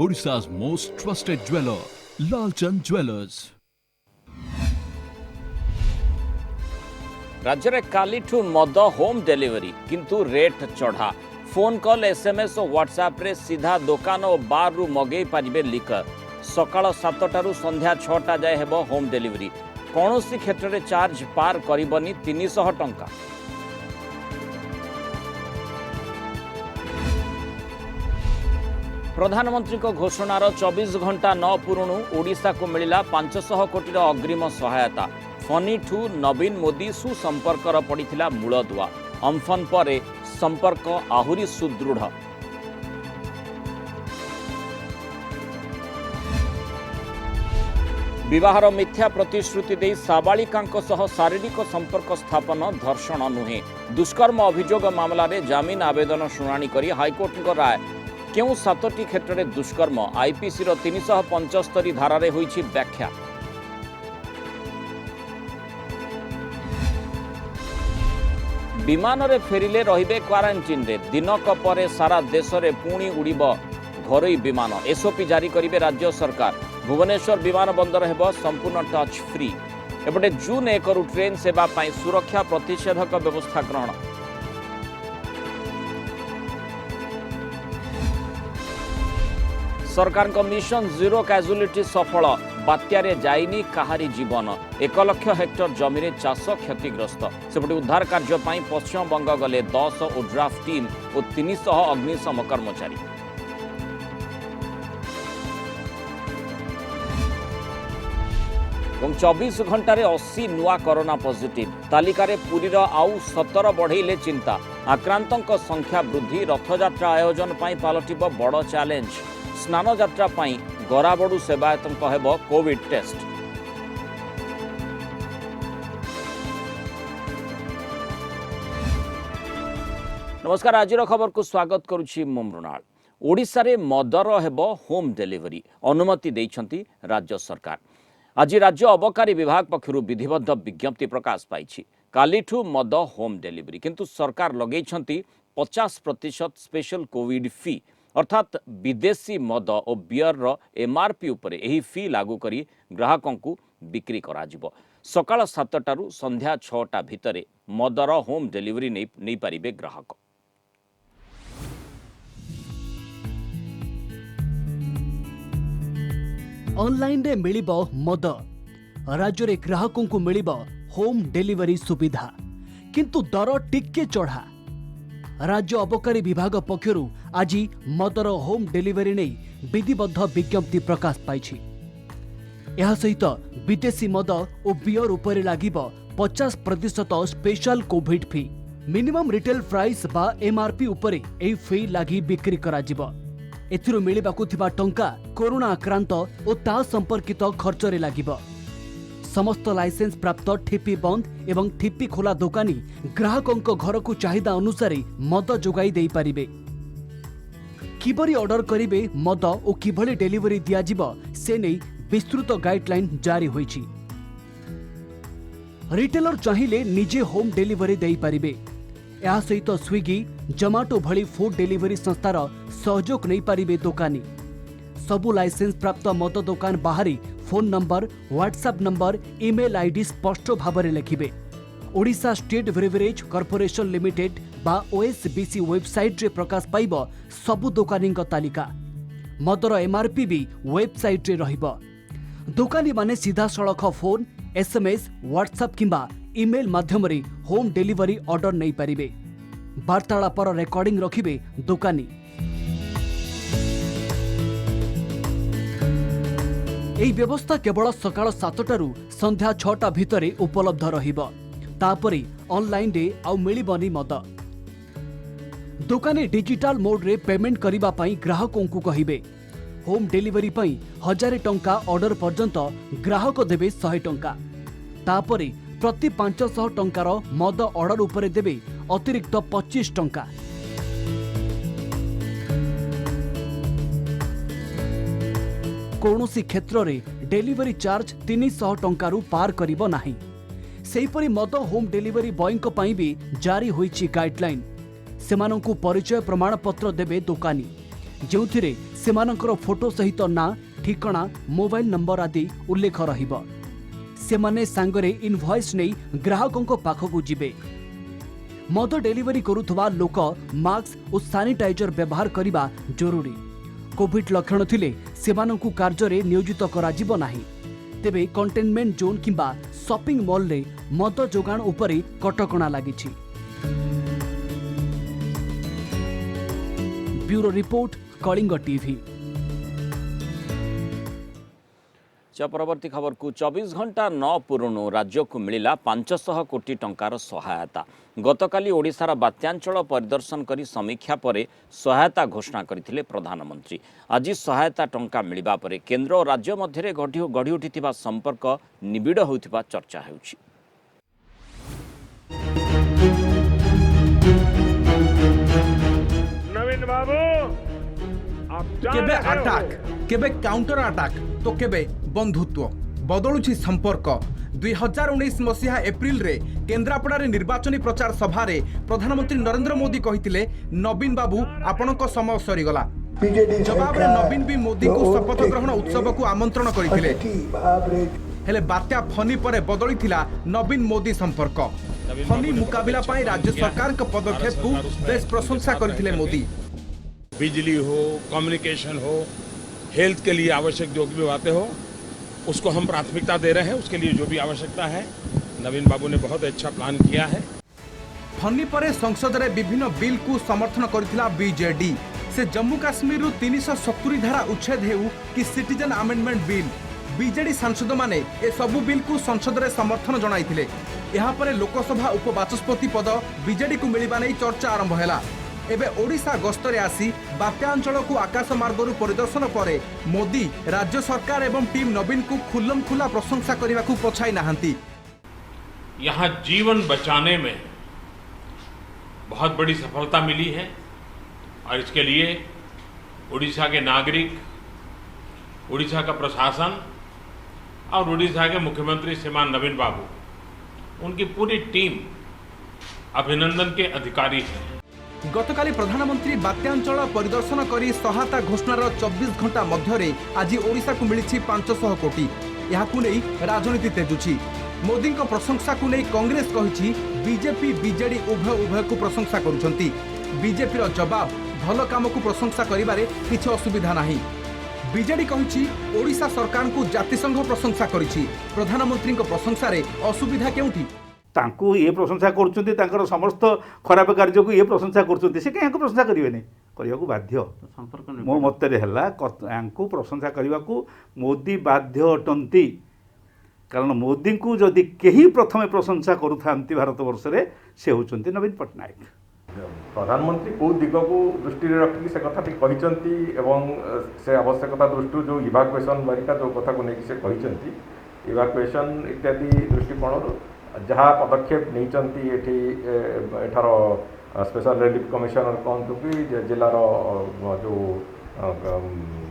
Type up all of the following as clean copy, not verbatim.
Odisha's most trusted jeweler, Lalchand Jewellers. राज्य में कालीठू मद होम डिलीवरी किंतु रेट चढ़ा फोन कॉल एसएमएस और व्हाट्सएप रे सीधा दुकान और बार रु मगई पारिबे लिकर सकाळ 7टारू संध्या 6टा जाए हेबो होम डिलीवरी कौनसी क्षेत्र में चार्ज पार करिबनी 300 टंका। प्रधानमंत्री को घोषणार 24 घंटा न पुरुणु ओडिशा को मिला 500 कोटी अग्रिम सहायता फनी ठू नवीन मोदी सुसंपर्कर पड़िथिला मूलदुआ अम्फन परे संपर्क आहुरी सुदृढ़। विवाहर मिथ्या प्रतिश्रुति दे साबालिकांक सह शारीरिक संपर्क स्थापन धर्षण नुहे दुष्कर्म अभियोग मामला रे जामिन आवेदन शुणाणी करी हाईकोर्ट राय केउ 7टी क्षेत्र में दुष्कर्म आईपीसी 375 धारा होईछि व्याख्या। विमान रे फेरिले रहिबे क्वारंटाइन रे दिनक परे सारा देश रे पुणी उड़ीब घरोई विमान एसओपी जारी करिवे राज्य सरकार भुवनेश्वर विमान बंदर हेब संपूर्ण टच फ्री एपटे जून 1 रु ट्रेन सेवा पाई सुरक्षा प्रतिषेधक व्यवस्था ग्रहण। सरकार का मिशन जीरो कैजुअलिटी सफल बात्यारे जाइनी कहारी जीवन 1 लाख हेक्टर जमी चाष क्षतिग्रस्त सेपटे उद्धार कार्य पश्चिम बंग गले 10 ओड्राफ टीम और 300 अग्निशम कर्मचारी। 24 घंटे 80 नुआ कोरोना पॉजिटिव तालिकार पुरीर आउ 17 बढ़ेले चिंता आक्रांतों संख्या वृद्धि रथयात्रा आयोजन पलटिब बड़ चैलेंज स्नान यात्रा पाई गराबड़ू सेवायतों हेब कोविड टेस्ट। नमस्कार आज खबर को स्वागत करुछि मु मृणाल। ओडिशा रे मदर हेब होम डिलीवरी अनुमति देइछंती राज्य सरकार। आज राज्य अबकारी विभाग पक्षरु विधिबद्ध विज्ञप्ति प्रकाश पाइछि कालीठू मद होम डिलीवरी किंतु सरकार लगेइछंती 50% स्पेशल कोविड फी अर्थात विदेशी मद और बियर रो एमआरपी उपरे एही फी लागू करी ग्राहकों को बिक्री करा जिवो। सकाळ 7टारू संध्या 6टा भितरे मदर होम डिलीवरी नहीं पारिबे ग्राहक। ऑनलाइन रे मिलिबो मद राज्य रे ग्राहकों को मिलिबो होम डिलीवरी सुविधा किंतु दर टिके चढ़ा। राज्य अबकारी विभाग पक्षरु आज मदर होम डिलीवरी नहीं विधिबद्ध विज्ञप्ति प्रकाश पाइछि। यह सहित विदेशी मद और बियर उपरे लागिबो 50% स्पेशल कोविड फी मिनिमम रिटेल प्राइस बा एमआरपी उपरे एही फी लागी बिक्री करा जिवो। एथिरु मिलिबाकु थिबा टंका कोरोना आक्रांत और ता संपर्कित खर्च रे लागिबो। समस्त लाइसेंस प्राप्त ठिपी बंद एवं ठिपी खोला दुकानी ग्राहकों घर को चाहिदा अनुसार मद जोगाई दे पारिबे। किबरी ऑर्डर करिबे मद और किभली डिलीवरी दिया जिवो से नहीं विस्तृत गाइडलाइन जारी होईछि। रिटेलर चाहिए निजे होम डिलीवरी दे पारिबे। या सहित स्विगी जोमाटो भली फूड डिलीवरी संस्थार सहयोग नहीं पारिबे दुकानी। सबु लाइसेंस प्राप्त मद दुकान बाहरी phone number WhatsApp number email ID स्पष्ट भाव में लिखिबे। Odisha state beverage corporation limited बा ओएसबीसी वेबसाइट रे प्रकाश पाइब सबु दुकानी तालिका। मदर एमआरपी भी वेबसाइट रे रहिबो। दुकानी माने सीधा सड़क फोन एसएमएस व्हाट्सएप किंबा ईमेल माध्यम रे होम डिलीवरी ऑर्डर नहीं पारिबे। वार्तालापर रेकॉर्डिंग रखिबे दुकानी। एही व्यवस्था केवल सकाळ 7टारू संध्या 6टा भितरे उपलब्ध रहिबो। तापरे ऑनलाइन रे आउ मिलिबनी मद। दुकानी डिजिटल मोड रे पेमेंट करिबा पई ग्राहकों को कहिबे। होम डिलीवरी पई 1000 टंका ऑर्डर पर्यंत ग्राहक देबे 100 टंका। तापरे प्रति 500 टंकार मद ऑर्डर उपरे देबे अतिरिक्त 25 टंका। कौनसी क्षेत्र में डेलीवरी चार्ज 300 टंकारु पार करिबो नाही। सेहीपरि मद होम डिलीवरी बॉयंक पई भी जारी होईछि गाइडलाइन। सेमानंकु परिचय प्रमाण पत्र देबे दुकानी, जेउथिरे सेमानଙ୍କର फोटो सहित ना ठिकଣା मोबाइल नंबर आदि उल्लेख रहिब। सेमाने सांगरे इनवॉइस नहीं ग्राहकों पाखकू जिबे। मद डेलीवरी करुथवा लोक मास्क और सैनिटाइजर व्यवहार करने जरूरी। कोविड लक्षण थिले सेमानंकु कार्य नियोजित कराजिब नाही। तेबे कंटेनमेंट जोन किंबा शॉपिंग मॉल रे मद जोगाण उपरे कटकणा लागिछि। Bureau report Kalinga TV. परवर्ती खबर को 24 घंटा न पूरणु राज्य को मिला 500 कोटी टंकार सहायता। गतकाली ओडिशार बात्यांचल परिदर्शन करी समीक्षा परे सहायता घोषणा करथिले प्रधानमंत्री। आज सहायता टंका मिलिबा परे केंद्र और राज्य मध्य गढ़ी उठिथिबा संपर्क निबिड़ होइथिबा चर्चा हेउछि। नवीन बाबू केबे अटैक केबे काउंटर अटैक तो केबे बंधुत्व बदलुछि संपर्क। 2019 मसीहा एप्रिल रे केन्द्रापड़ा निर्वाचनी प्रचार सभा रे प्रधानमंत्री नरेंद्र मोदी कहिथिले नवीन बाबू आपणक समय सरीगला। जवाब रे नवीन भी मोदी को शपथ ग्रहण उत्सव को आमंत्रण करथिले। हेले बात्या फनी परे बदलिथिला नवीन मोदी संपर्क। फनी मुकाबला पाई राज्य सरकार के पदक्षेप को बेस प्रशंसा करथिले मोदी। बिजली हो, कम्युनिकेशन हो, हेल्थ के लिए आवश्यक जो भी बातें हो उसको हम प्राथमिकता दे रहे हैं। उसके लिए जो भी आवश्यकता है नवीन बाबू ने बहुत अच्छा प्लान किया है। फनी परे संसद रे विभिन्न बिल को समर्थन करथिला बीजेडी। से जम्मू काश्मीर 370 धारा उच्छेद हेउ कि सिटीजन अमेंडमेंट बिल बीजेडी सांसद माने ए सबु बिल को संसद रे समर्थन जणाइथिले। यहाँ पर लोकसभा उपबाचस्पति पद बीजेडी को मिलिबा नै चर्चा आरंभ हैला। एबे ओडिशा गस्तरे आसी बात्यांचल को आकाश मार्गरु परिदर्शन परे मोदी राज्य सरकार एवं टीम नवीन को खुल्लम खुला प्रशंसा करने को पछाई नाहंती। यहाँ जीवन बचाने में बहुत बड़ी सफलता मिली है और इसके लिए ओडिशा के नागरिक, ओडिशा का प्रशासन और ओडिशा के मुख्यमंत्री श्रीमान नवीन बाबू उनकी पूरी टीम अभिनंदन के अधिकारी हैं। गतकाली प्रधानमंत्री बात्यांचल परिदर्शन करी सहायता घोषणार 24 घंटा मध्य आज ओडिशा को मिली 500 कोटी। यहाँ राजनीति तेजुछि। मोदी को प्रशंसा को नहीं कांग्रेस कही बीजेपी बीजेडी उभय को प्रशंसा करुछंती। बीजेपी जवाब भल काम को प्रशंसा करिबारे किछि असुविधा नाही। बीजेडी कही ओडिशा सरकार को जातिसंघ प्रशंसा करिछि। प्रधानमंत्री को प्रशंसा रे असुविधा केउठी? तांकु ये प्रशंसा करुछंती, तांकर समस्त खराब कार्य को ये प्रशंसा करुछंती, से कहीं प्रशंसा करेंगे करने को बाध्य। मो मतरे है प्रशंसा करने को मोदी बाध्य अटंती। कारण मोदी को जदि कहीं प्रथम प्रशंसा करुता भारत वर्ष में से होचंती नवीन पट्टनायक। प्रधानमंत्री कौ दिग को दृष्टि रखिक से कथा कहते से आवश्यकता दृष्टि जो इवाकुएसन बारिका जो कथा को लेकिन से कहते इवाकुएसन इत्यादि दृष्टिकोण जहाँ पदक्षेप नहीं एठार स्पेशल रिलीफ कमिशनर कहतु कि जिलार जो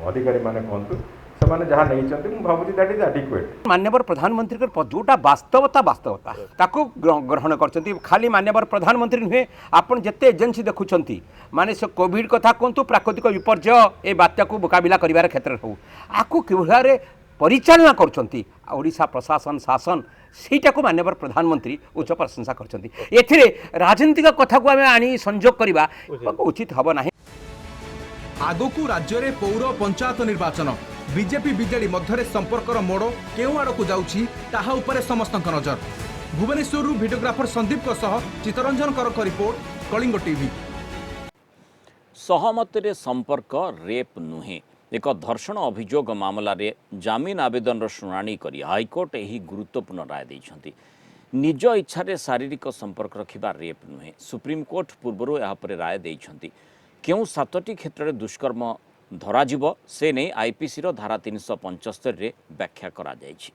अधिकारी माने कहतु से माने जहाँ नहीं भावुँ दैट इज एडिक्वेट। माननीय प्रधानमंत्री जोटा वास्तवता ताको ग्रहण कर खाली माननीय प्रधानमंत्री नुहे आपन जिते एजेन्सी देखुं माने से कोविड कथा कहतु प्राकृतिक विपर्यय ए बात्या को मुकाबला कर क्षेत्र हो आपको किभली परिचालना करुँच ओडिशा प्रशासन शासन ସେଇଟା को माननीय प्रधानमंत्री उच्च प्रशंसा करछन्ती। एथिरे राजनीतिक कथा को आमे आनी संयोग करबा उचित हबो नाही। आगोकू राज्य रे पौर पंचायत निर्वाचन बीजेपी बीजेडी मध्य संपर्कर मोड़ केउ आड़ को जाउछि ताहा उपरे समस्तक नजर। भुवनेश्वर वीडियोग्राफर संदीप सह चितरंजन करक रिपोर्ट कलिंग टीवी। सहमति संपर्क रेप नुहे एक धर्षण अभियोग मामला रे जामिन आवेदन शुणाणी करी हाईकोर्ट यही गुरुत्वपूर्ण राय देइछन्ति। निज इच्छा रे शारीरिक संपर्क रखिबा रेप नुहे। सुप्रीमकोर्ट पूर्व यापर राय देइछन्ति। केउ 7टी क्षेत्र में दुष्कर्म धराजिब से नहीं आईपीसी धारा 375 रे व्याख्या करा जाइछि।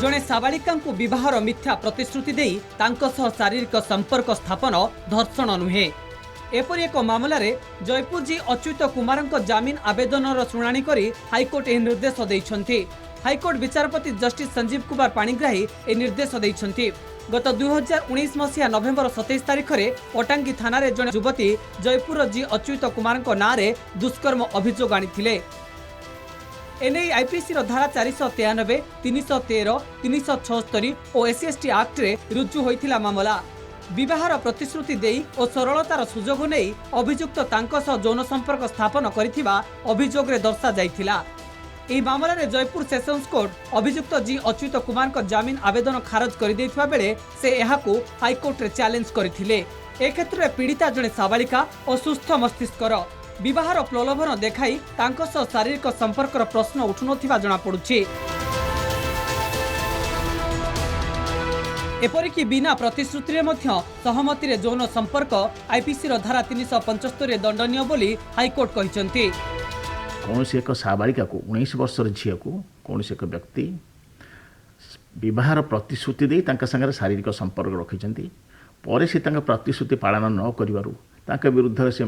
जड़े साबालिका विवाहर मिथ्या प्रतिश्रुति देई तांको सह शारीरिक संपर्क स्थापन धर्षण नुहे। एपरि एक मामला रे जयपुर जी अच्युत कुमार जामिन आवेदन शुणाणी करी हाईकोर्ट यह निर्देश देइछन्ति। हाईकोर्ट विचारपति जस्टिस संजीव कुमार पाणिग्राही ए निर्देश देइछन्ति। गत 2019 मसीहा नवेम्बर 27 तारिख में पटांगी थाना जड़े युवती जयपुर जी अच्युत कुमार नाँ में दुष्कर्म अभियोग आनी एने आईपीसी धारा 493, 313, 376 और SC/ST एक्ट रे रुजु होइथिला मामला। विवाहर प्रतिश्रुति देई और सरलतार सुजोग नहीं अभियुक्त तांको सह यौन संपर्क स्थापन करिथिबा अभियोग रे दर्शा जाइथिला। एही मामला रे जयपुर सेशंस कोर्ट अभियुक्त जी अच्युत कुमार को जामीन आवेदन खारज कर दैथिबा बेले से एहाकू हाईकोर्ट रे चैलेंज करथिले। ए क्षेत्र में पीड़िता जड़े साबालिका और सुस्थ मस्तिष्कर विवाहर प्रलोभन देखाई तांको सह शारीरिक संपर्कर प्रश्न उठुनथिबा जणा पड़ुछि। एपरिकी बिना प्रतिश्रुति रे मध्य सहमति रे यौन संपर्क आईपीसी धारा 375 दंडनीय बोली हाईकोर्ट कहिसंती। कौनसी एक साबालिका को 19 वर्षर झील को कौनसी एक व्यक्ति विवाहर प्रतिश्रुति दे संगे शारीरिक संपर्क रखिंट पर से प्रतिश्रुति पालन न कर विरुद्ध से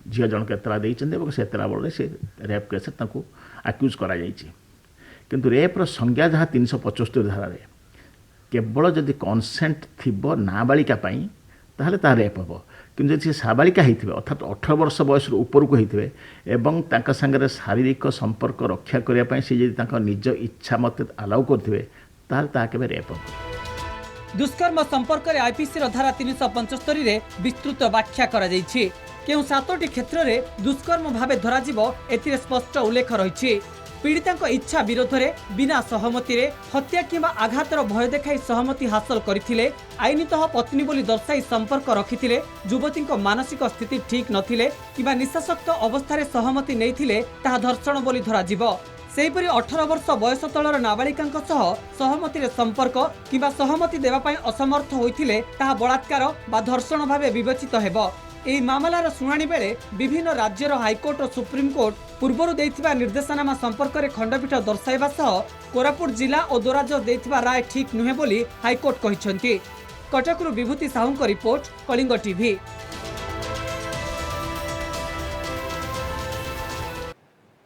झील जनक एतला देते से एतला बल से रेप केस आक्यूज किंतु रेप्र संज्ञा जहाँ 375 धारा केवल जदि कनसेंट थी नाबालिका ताहले ता रेप हम कि जब साबालिका होते अर्थात 18 वर्ष बयस ऊपर को होते एवं सागर शारीरिक संपर्क रक्षा करने से जब निज इच्छा मत आलाउ करेंगे ताहले रेप हम। दुष्कर्म संपर्क में आईपीसी धारा 375 रे विस्तृत व्याख्या करा जायछि। केउ 7टी क्षेत्र में दुष्कर्म भावे धराजिब एथिरे स्पष्ट उल्लेख रही। पीड़िता इच्छा विरोध में बिना सहमति रे हत्या किंबा आघातर भय देखाई सहमति हासिल करथिले, आईनतः पत्नी बोली दर्शाई संपर्क रखिथिले, युवती मानसिक स्थिति ठीक नथिले किंबा निशाशक्त अवस्था सहमति नैथिले ताहा धर्षण बोली धराजिब। सेहीपरि 18 वर्ष बयस तलर नाबालिका सहमति रे संपर्क किंबा सहमति देवा पई असमर्थ होइथिले ताहा बलात्कार बा धर्षण भावे विवेचित हेबो। एही मामलार शुणाणी बेले विभिन्न राज्यर हाईकोर्ट और सुप्रीमकोर्ट पूर्वर देइथिबा निर्देशनामा संपर्क में खंडपीठ दर्शाइबा सह कोरापुट जिला और दोराज देइथिबा राय ठीक नुहे बोली हाईकोर्ट कहिसंती। कटकरू विभूति साहू रिपोर्ट, कलिंग टीवी।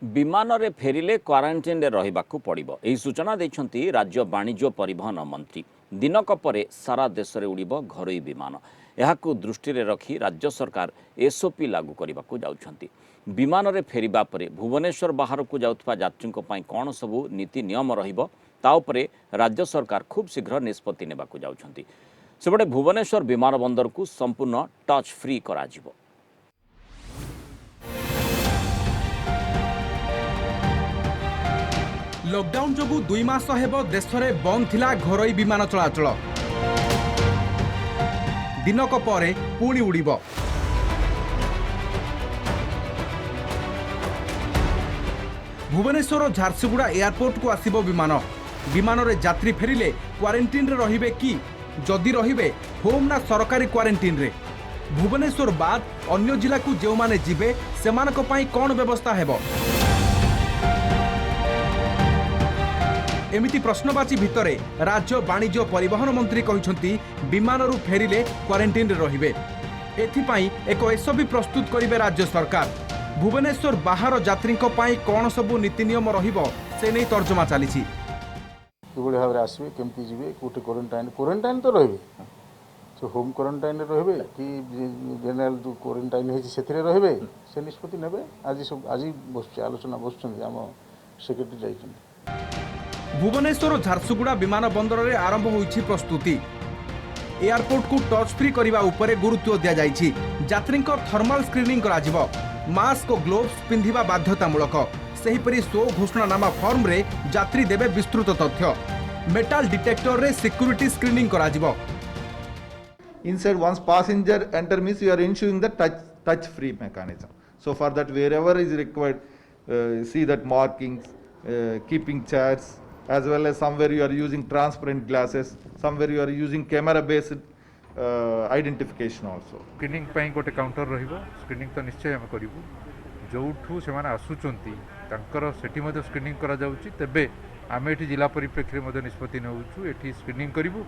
विमान रे फेरिले क्वारंटाइन रे रहिबाकू पड़िबो। एही सूचना दैछंती राज्य वाणिज्य परिवहन मंत्री। दिनक परे सारा देश रे उड़िबो घरोई विमान। एहाकू दृष्टि रे रखी राज्य सरकार एसओपी लागू करबाकू जाउछंती। विमान रे फेरिबा परे भुवनेश्वर बाहर को जाउथबा यात्रीको पई कोन सबु नीति नियम रहिबो ता उपरे राज्य सरकार खूब शीघ्र निष्पत्ति नेबाकू जाउछंती। सेबडे भुवनेश्वर विमान बंदर को संपूर्ण टच फ्री करा जिवो। लॉकडाउन जोगु 2 मास हेबो देश में बंद थिला घरोई विमान चलाचल। दिनक परे पुणी उड़िबो। भुवनेश्वर झारसुगुड़ा एयरपोर्ट को आसिबो विमान। विमान रे यात्री फेरिले क्वारंटाइन रे रहिबे कि जदि रहिबे होम ना सरकारी क्वारंटाइन रे? भुवनेश्वर बाद अन्य जिला को जो माने जिबे सेमानक पई कोन व्यवस्था हेबो? एमिति प्रश्नवाची भितरे राज्य वाणिज्य परिवहन मंत्री कहिसंती विमान रु फेरिले क्वारंटाइन रे रहिबे। एथिपाई एक एसओपी प्रस्तुत करिवे राज्य सरकार। भुवनेश्वर बाहर यात्री कौन सबू नीति नियम रहिबो से नहीं तर्जमा चली। भाव आसवे केमती जी कौटे क्वारंटाइन तो रे तो होम क्वारंटाइन रे कि जेनेल जो क्वारंटाइन है रे से निष्पत्ति ने आज सब आज बस आलोचना बसुँच आम सेक्रेटरी जाइए। भुवनेश्वर झारसुगुड़ा विमान बंदर रे आरंभ होइछि प्रस्तुति। एयरपोर्ट को टच फ्री करने उपरे गुरुत्व दिया जाइछि। यात्री थर्मल स्क्रीनिंग करा जिवो। मास्क और ग्लोव्स पिंधिबा बाध्यतामूलक। सेहीपरि स्व घोषणानामा फॉर्म रे यात्री देवे विस्तृत तथ्य। मेटाल डिटेक्टर रे सिक्योरिटी स्क्रीनिंग करा जिवो। Inside, once passenger enter means you are ensuring the touch free mechanism. So for that wherever is required, see that markings, keeping chairs, as well as somewhere you are using transparent glasses, somewhere you are using camera based identification also. Screening पई गोटे counter रहिबो। Screening तो निश्चय हम करिवु। जोठू से माने आसुचंती तांकर सेठी मध्ये स्क्रीनिंग करा जाउची। तेबे आमे एठी जिला परिप्रेक्षी रे मध्ये निष्पत्ति नउछु। एठी स्क्रीनिंग करिवु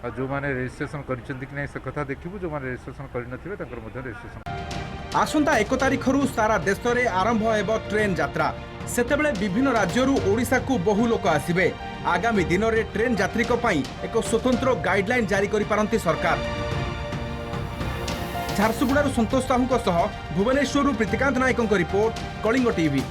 और जो माने रजिस्ट्रेशन करिसंती कि नै से कथा देखिबु। जो माने रजिस्ट्रेशन करि नथिबे तांकर मध्ये रजिस्ट्रेशन। आसंता 1 तारिखरु सारा देश रे आरंभ हेबो ट्रेन यात्रा। सेतेबेले विभिन्न राज्यरू ओडिशा को बहु लोक आसिबे। आगामी दिन में ट्रेन यात्री एक स्वतंत्र गाइडलाइन जारी करि पारंती सरकार। झारसुगुड़ारू संतोष साहू भुवनेश्वर प्रीतिकांत नायकों रिपोर्ट कलिंग टीवी।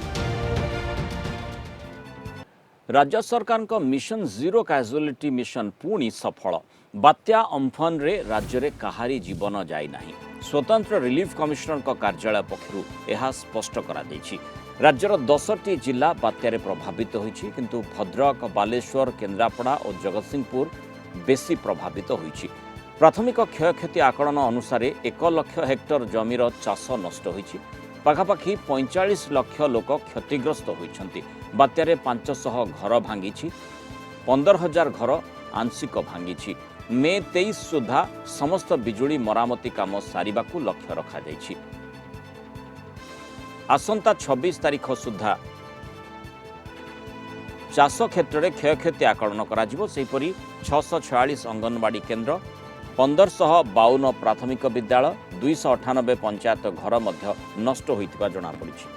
राज्य सरकार का मिशन जीरो कैजुअलिटी मिशन पुणी सफल। बात्या अम्फन रे राज्य रे कहारी जीवन जाई नाही। स्वतंत्र रिलीफ कमिशनर का कार्यालय पक्षरु यह स्पष्ट करा दैछि। राज्यर 10टी जिला बात्यारे प्रभावित होइछि, किंतु भद्रक, बालेश्वर, केन्द्रापड़ा और जगतसिंहपुर बेसी प्रभावित होइछि। प्राथमिक क्षयक्षति आकलन अनुसार 1 लाख हेक्टर जमीर चाष नष्ट होइछि। पाखापाखि 45 लाख लोक क्षतिग्रस्त होइछन्ति। बात्यारे 500 घर भांगिछि, 15,000 घर आंशिक भांगिछि। मे 23 सुधा समस्त बिजुली मरामती काम सारिबाकू लक्ष्य रखा जाइछि। आसंता 26 तारीख सुधा चाष क्षेत्र में क्षयक्षति आकलन करा सेहीपरि 646 अंगनवाड़ी केन्द्र, 1552 प्राथमिक विद्यालय, 298 पंचायत घर मध्य नष्ट होइतिबा जणा पड़िछि।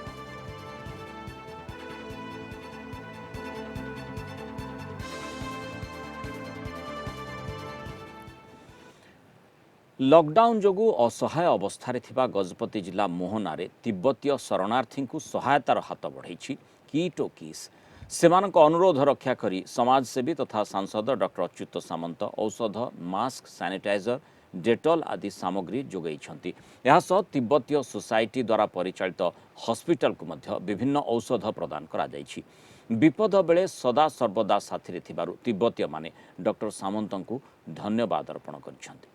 लॉकडाउन जोगु असहाय अवस्था थिबा गजपति जिला मोहनारे तिब्बतीय शरणार्थी को सहायतार हाथ बढ़ाई किट ओ किस। सेमानक अनुरोध रक्षा करी समाजसेवी तथा सांसद डॉक्टर अच्युत सामंत औषध, मास्क, सैनिटाइजर, डेटॉल आदि सामग्री जोगाई। यासह तिब्बतीय सोसाइटी द्वारा परिचालित हॉस्पिटल को मध्य विभिन्न औषध प्रदान करा जाइछि। विपद बेले सदा सर्वदा साथी थिबारु तिब्बतीय माने डॉक्टर सामंत को धन्यवाद अर्पण करिसेंति।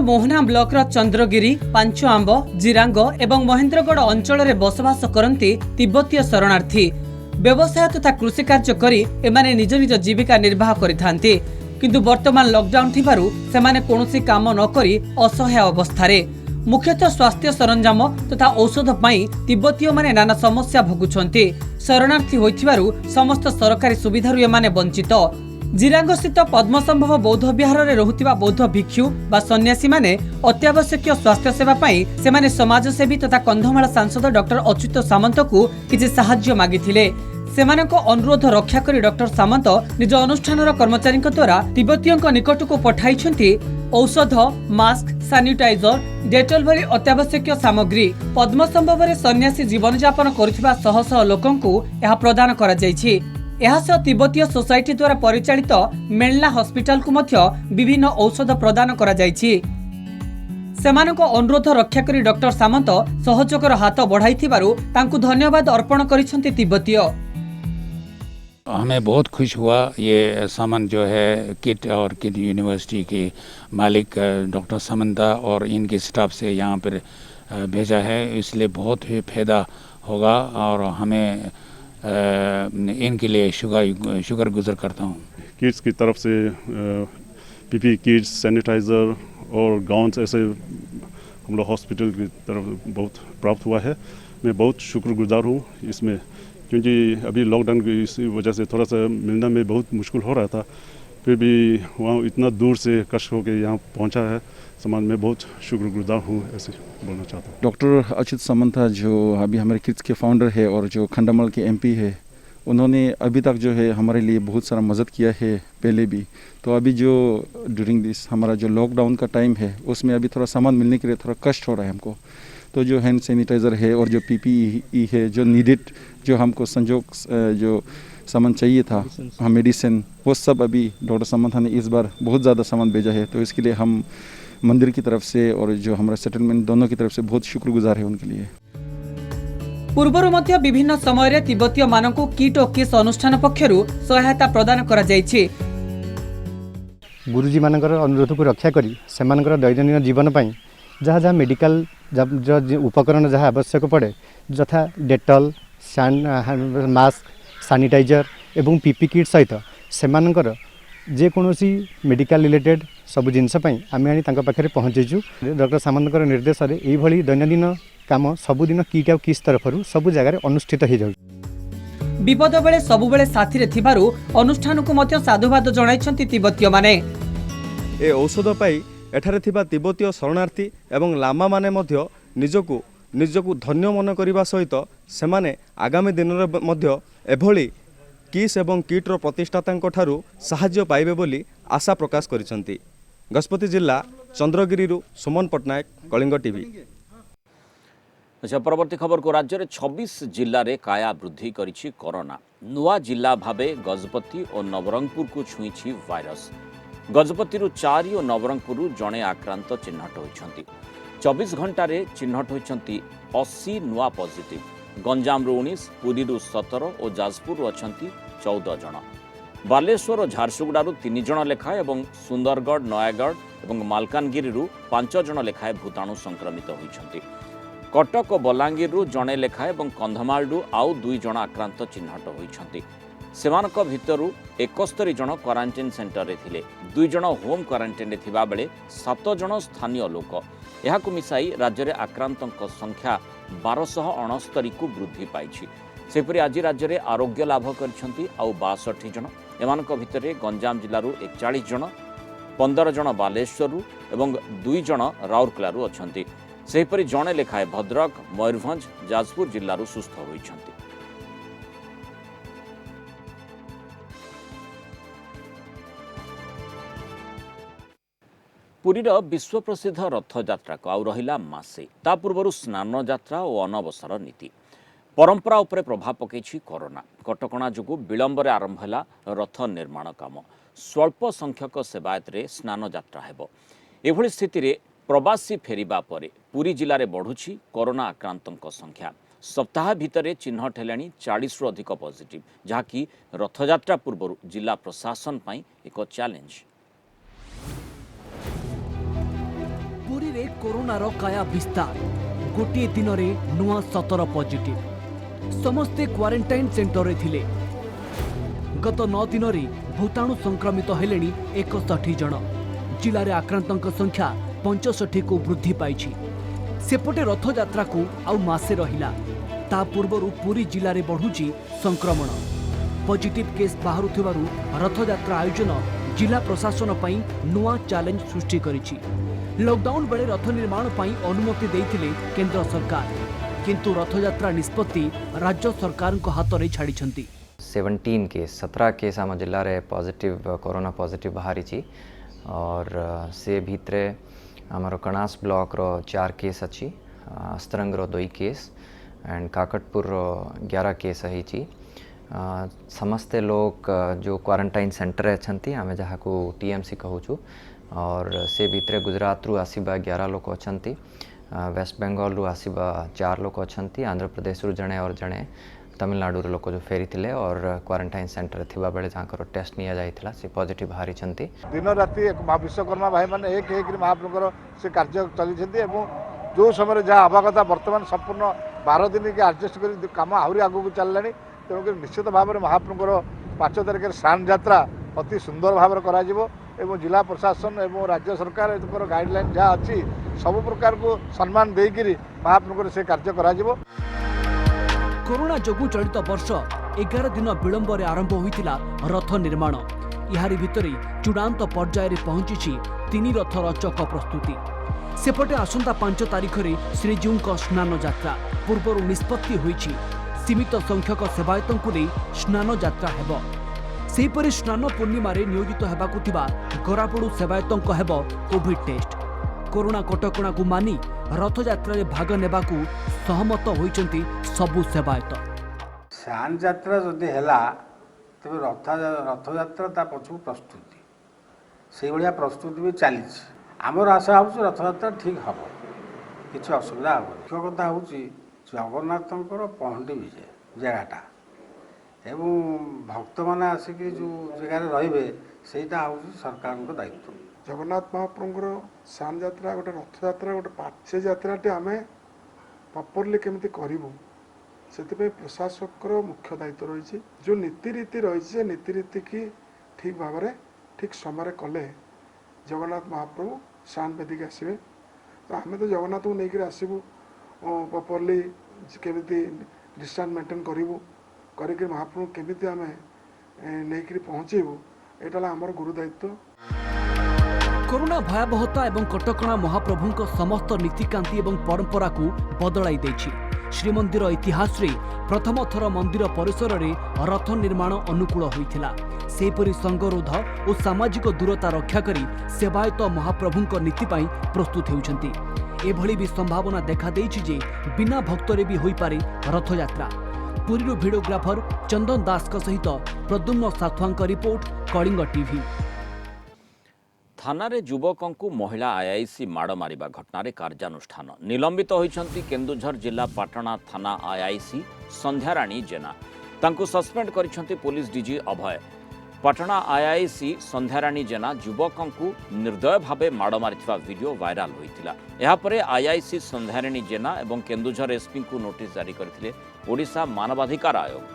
मोहना ब्लॉक चंद्रगिरी, पांचआंब, जिरांग एवं महेंद्रगढ़ अंचल में बसवास करती तिब्बतीय शरणार्थी। व्यवसाय तथा कृषि कार्य करी एमाने निज निज जीविका निर्वाह करिथांती, किंतु वर्तमान लॉकडाउन थिबारु सेमाने कोनोसी काम न करी असहाय अवस्थारे। मुख्यतः स्वास्थ्य सरंजाम तथा औषध पाई तिब्बतीय माने नाना समस्या भोगुछंती। शरणार्थी होइथिबारु समस्त सरकारी सुविधारु एमाने वंचित। जिरांग स्थित पद्मसंभव बौद्ध विहार में रहुतिबा बौद्ध भिक्षु बा सन्यासी माने अत्यावश्यक स्वास्थ्य सेवा पाई सेमाने समाजसेवी तथा कंधमाल सांसद डॉक्टर अच्युत सामंत को किछि साहाय्य मागिथिले। सेमानको अनुरोध रक्षा करी डॉक्टर सामंत निज अनुष्ठानर कर्मचारी द्वारा तिब्बतीयों निकट को पठाइछंती औषध, मास्क, सैनिटाइजर, डेटॉल भली अत्यावश्यक सामग्री। पद्मसंभव रे सन्यासी जीवन यापन करुथिबा शह शह लोकंकु यह प्रदान करा जाइछि। एहासह तिब्बतीय सोसाइटी द्वारा परिचालित मेलना हॉस्पिटल को मध्य विभिन्न औषध प्रदान करा जाइछि। सेमानक अनुरोध रक्षा करी डॉक्टर सामंत सहयोगर हाथ बढ़ाइथिबारु तांकु धन्यवाद अर्पण करिसेंति तिब्बतीय। हमें बहुत खुश हुआ ये सामान जो है किट और किट यूनिवर्सिटी के मालिक डॉक्टर समंता और इनके स्टाफ से यहाँ पर भेजा है, इसलिए बहुत ही फायदा होगा और हमें इनके लिए शुक्र गुज़र करता हूँ। किट्स की तरफ से पीपी किट्स, सैनिटाइज़र और गाउन्स ऐसे हम लोग हॉस्पिटल की तरफ बहुत प्राप्त हुआ है। मैं बहुत शुक्रगुजार हूँ इसमें, क्योंकि अभी लॉकडाउन की इसी वजह से थोड़ा सा मिलना में बहुत मुश्किल हो रहा था, फिर भी वहाँ इतना दूर से कष्ट होकर यहाँ पहुँचा है समाज में, बहुत शुक्रगुजार हूँ ऐसे बोलना चाहता हूँ। डॉक्टर अच्युत सामंत जो अभी हमारे किट्स के फाउंडर है और जो खंडामल के एमपी है, उन्होंने अभी तक जो है हमारे लिए बहुत सारा मदद किया है पहले भी। तो अभी जो ड्यूरिंग दिस हमारा जो लॉकडाउन का टाइम है उसमें अभी थोड़ा सामान मिलने के लिए थोड़ा कष्ट हो रहा है हमको। तो जो हैंड सैनिटाइज़र है और जो पीपीई है, जो नीडेड जो हमको संजोग जो सामान चाहिए था, हाँ मेडिसिन, वो सब अभी डॉक्टर सामंत ने इस बार बहुत ज़्यादा सामान भेजा है। तो इसके लिए हम मंदिर की तरफ से और जो हमारा सेटलमेंट दोनों की तरफ से बहुत शुक्रगुजार है उनके लिए। पूर्वर मध्य विभिन्न समय तिब्बतीय मानक किट और किस अनुष्ठान पक्षरु सहायता प्रदान करा जाइछि। गुरुजी मानकर अनुरोध को रक्षा करी सेमानकर दैनंदिन जीवन पाई जहाँ जहाँ मेडिकल उपकरण जहाँ आवश्यक पड़े, यथा डेटॉल, मास्क, सैनिटाइजर एवं पीपी किट सहित सेमानकर जेकोसी मेडिकल रिलेटेड सब जिनस आम आनी पाखे पहुँचीचु। डॉक्टर सामंतर निर्देश में यही दैनंदिन काम सबुदिन किट आ किस तरफ सब जगह अनुष्ठित हो जाए। विपद बेले सबु बेले साथी रे थिबारु अनुष्ठान को मध्य साधुवाद जणाइछन्ति तिब्बतीय माने। ए औषध पाई एठारे थिबा तिब्बतीय शरणार्थी एवं लामा माने मध्य निजकु धन्य मन करने सहित सेमाने आगामी दिन में एभली किस एवं किट्र प्रतिष्ठाता ठारू साहाय्य पाइबे बोली आशा प्रकाश करिसंती। गजपति जिला चंद्रगिरी सुमन पट्टनायक, कलिंग टीवी। अच्छा, परवर्ती खबर को राज्य में 26 जिले में काया वृद्धि करिछि कोरोना। नुआ जिला भावे गजपति और नवरंगपुर को छुईछि वायरस। गजपति 4 और नवरंगपुर जड़े आक्रांत चिन्हट होइछंती। 24 घंटे चिन्हट होइछंती 80 नुआ पॉजिटिव। गंजाम 19, पुरी 17 और जाजपुर अछंती 14 जन। बालेश्वर और झारसुगुड़ा 3 जन लेखाएं और सुंदरगढ़, नयागढ़ और मालकानगिरी 5 जन लेखाएं भूताणु संक्रमित होइछंती। कटक और बलांगीर जड़े लेखाएं और कंधमाल आउ 2 जन आक्रांत चिन्हट होइछंती। सेमानक भितरु 71 जन क्वारंटाइन सेंटर रे थिले। 2 जन होम क्वारंटाइन रे थिबा बेले 7 जन स्थानीय लोक। एहाकु मिसाई राज्य में आक्रांतक संख्या 1269 को वृद्धि पाइछि। सेपरि आज राज्य में आरोग्य लाभ करछंती आउ 62 जन। एमानक भितरे गंजाम जिल्लारू 41 जन, 15 जन बालेश्वरु एवं 2 जन राउरकेलारू अछंती। सेपरि जणे लेखाए भद्रक, मयूरभंज, जाजपुर जिल्लारू सुस्थ होइछंती। पुरीर विश्व प्रसिद्ध रथयात्रा को आउ रहिला मासे। ता पूर्व स्नान यात्रा और अनवसर नीति परंपरा उपरे प्रभाव पकईछि कोरोना। कटकणा जोगु विलंबरे आरंभ होला रथ निर्माण काम। स्वल्प संख्यक सेवायत रे स्नान यात्रा हेबो। एभली स्थिति रे प्रवासी फेरिबा परे पुरी जिले में बढ़ुछि कोरोना आक्रांतक संख्या। सप्ताह भितर चिन्हट हेलाणी 40 रु अधिक पॉजिटिव, जहाँकि रथयात्रा पूर्व जिला प्रशासन पई एक चैलेंज। पुरी रे कोरोनार काया विस्तार। गोटे दिन में नुआ 17 पॉजिटिव। समस्ते क्वारंटाइन सेंटर रे थिले। गत 9 दिन में भूताणु संक्रमित हेलेनी 61 जन। जिले में आक्रांतक संख्या 65 को वृद्धि पाई। सेपटे रथयात्रा को आउ मासे रहिला। ता पूर्व पुरी जिले में बढ़ुची संक्रमण। पॉजिटिव केस बाहरुथिबारु रथयात्रा आयोजन जिला प्रशासन पई नुआ चैलेंज सृष्टि करिछि। लॉकडाउन बेले रथ निर्माण पई अनुमति देइथिले केंद्र सरकार, किंतु रथयात्रा निष्पत्ति राज्य सरकार को हाथ में छाड़ी। 17 केस 17 केस आम जिले में पॉजिटिव कोरोना पॉजिटिव बाहरी और से भितरे आमर कणास ब्लॉक रो 4 केस अच्छी, अस्तरंग रो 2 केस एंड काकटपुर रो 11 केस है। समस्ते लोग जो क्वारंटाइन सेंटर अच्छी आम जहाँ को टीएमसी कहूँ और से भितरे गुजरात रु आसीबा 11 लोग अच्छा, वेस्ट बेंगल रु आसीबा 4 लोग अच्छा, आंध्र प्रदेश रु जड़े और जड़े तमिलनाडु लोक जो फेरी थे और क्वारंटाइन सेंटर थिबा बेले जहाँ टेस्ट निया जाइथिला से पॉजिटिव बाहरी। दिन राति विश्वकर्मा भाई मैंने एक महाप्रभुर से कार्य चली जो समय जहाँ आवा कथा बर्तमान संपूर्ण 12 दिन के एडजस्ट कर कम आहरी आगू चलला। तेणुक निश्चित भाव में महाप्रभुर 5 तारिख स्नान यात्रा अति सुंदर भाव में जिला प्रशासन एवं राज्य सरकार गाइडलाइन जहाँ अच्छी सब प्रकार को सम्मान देकर महाप्रभुर से कार्य करा। कोरोना जोगु चलित वर्ष 11 दिन विलंब रे आरंभ होइतिला रथ निर्माण। यारी भितरे चूड़ांत पर्याय रे पहुंची 3 रथर चक प्रस्तुति। सेपटे आसंता 5 तारिख रे श्रीजीउଙ୍କ स्नान यात्रा पूर्व निष्पत्ति होइछि। सीमित संख्यक सेवायतंकु नै स्नान यात्रा हेबो। सेहिपरि स्नान पूर्णिमा रे नियोजित हेबाकु थिबा गरापड़ू सेवायतंक हेबो कोविड टेस्ट। कोरोना कटकणा को मानि रथ यात्रा रे भाग नेबाकू सहमत होइचंती सबु सेवायत। स्नान यात्रा जदि हैला तबे रथ यात्रा ता पछु प्रस्तुति से भलिया प्रस्तुति भी चली। आमर आशा होउछ रथ यात्रा ठीक हबो, किछ असुविधा हबो। मुख्य कथा होउछ जगन्नाथंकर पहंडी विजय जगहटा एवं भक्त माने आसिक जो जगह रहिबे सेटा होउछ सरकार को दायित्व। जगन्नाथ महाप्रभुर स्नान यात्रा गोटे रथ यात्रा गोटे पाछे यात्राटे आम प्रॉपरली केमती करूँ से प्रशासक मुख्य दायित्व रही। जो नीतिरीति रही से नीतिरीति की ठीक भाव में ठीक समय कले जगन्नाथ महाप्रभु स्नान बेदी आसवे। तो आम तो जगन्नाथ को लेकर आसबू प्रॉपरली केमी डिस्टेंस मेंटेन करूँ कर महाप्रभु केमी आम नहीं पहुँचेबू, यहाँ आमर गुरु दायित्व। कोरोना भयावहता एवं कटकणा महाप्रभुଙ୍କ समस्त नीतिकांति एवं परंपरा को बदलाई देछि। श्रीमंदिर इतिहास रे प्रथम थर मंदिर परिसर रे रथ निर्माण अनुकूल होइथिला। सेपरि संगरोध और सामाजिक दूरता रक्षा करी सेवायत महाप्रभुଙ୍କ नीति पाई प्रस्तुत हेउछंती। एभली भी संभावना देखा देछि जे बिना भक्तरे भी होई पारे रथ यात्रा। पुरीरो भिडियोग्राफर चंदन दास सहित प्रद्युम्न साथुआंक रिपोर्ट कलिंग टीवी। थाना रे युवकों महिला आईआईसी माड़ मारिबा घटना कार्यानुष्ठान निलंबित होइछंती केन्दुझर जिला पाटणा थाना आईआईसी संध्याराणी जेना। तांकु सस्पेंड करिछंती पुलिस डीजी अभय। पाटणा आईआईसी संध्याराणी जेना युवकों निर्दय भावे माड़ मारिथिबा वीडियो वायरल होइतिला। एहा परे आईआईसी संध्याराणी जेना एवं केन्दुझर एसपी को नोटिस जारी करथिले ओडिशा मानवाधिकार आयोग।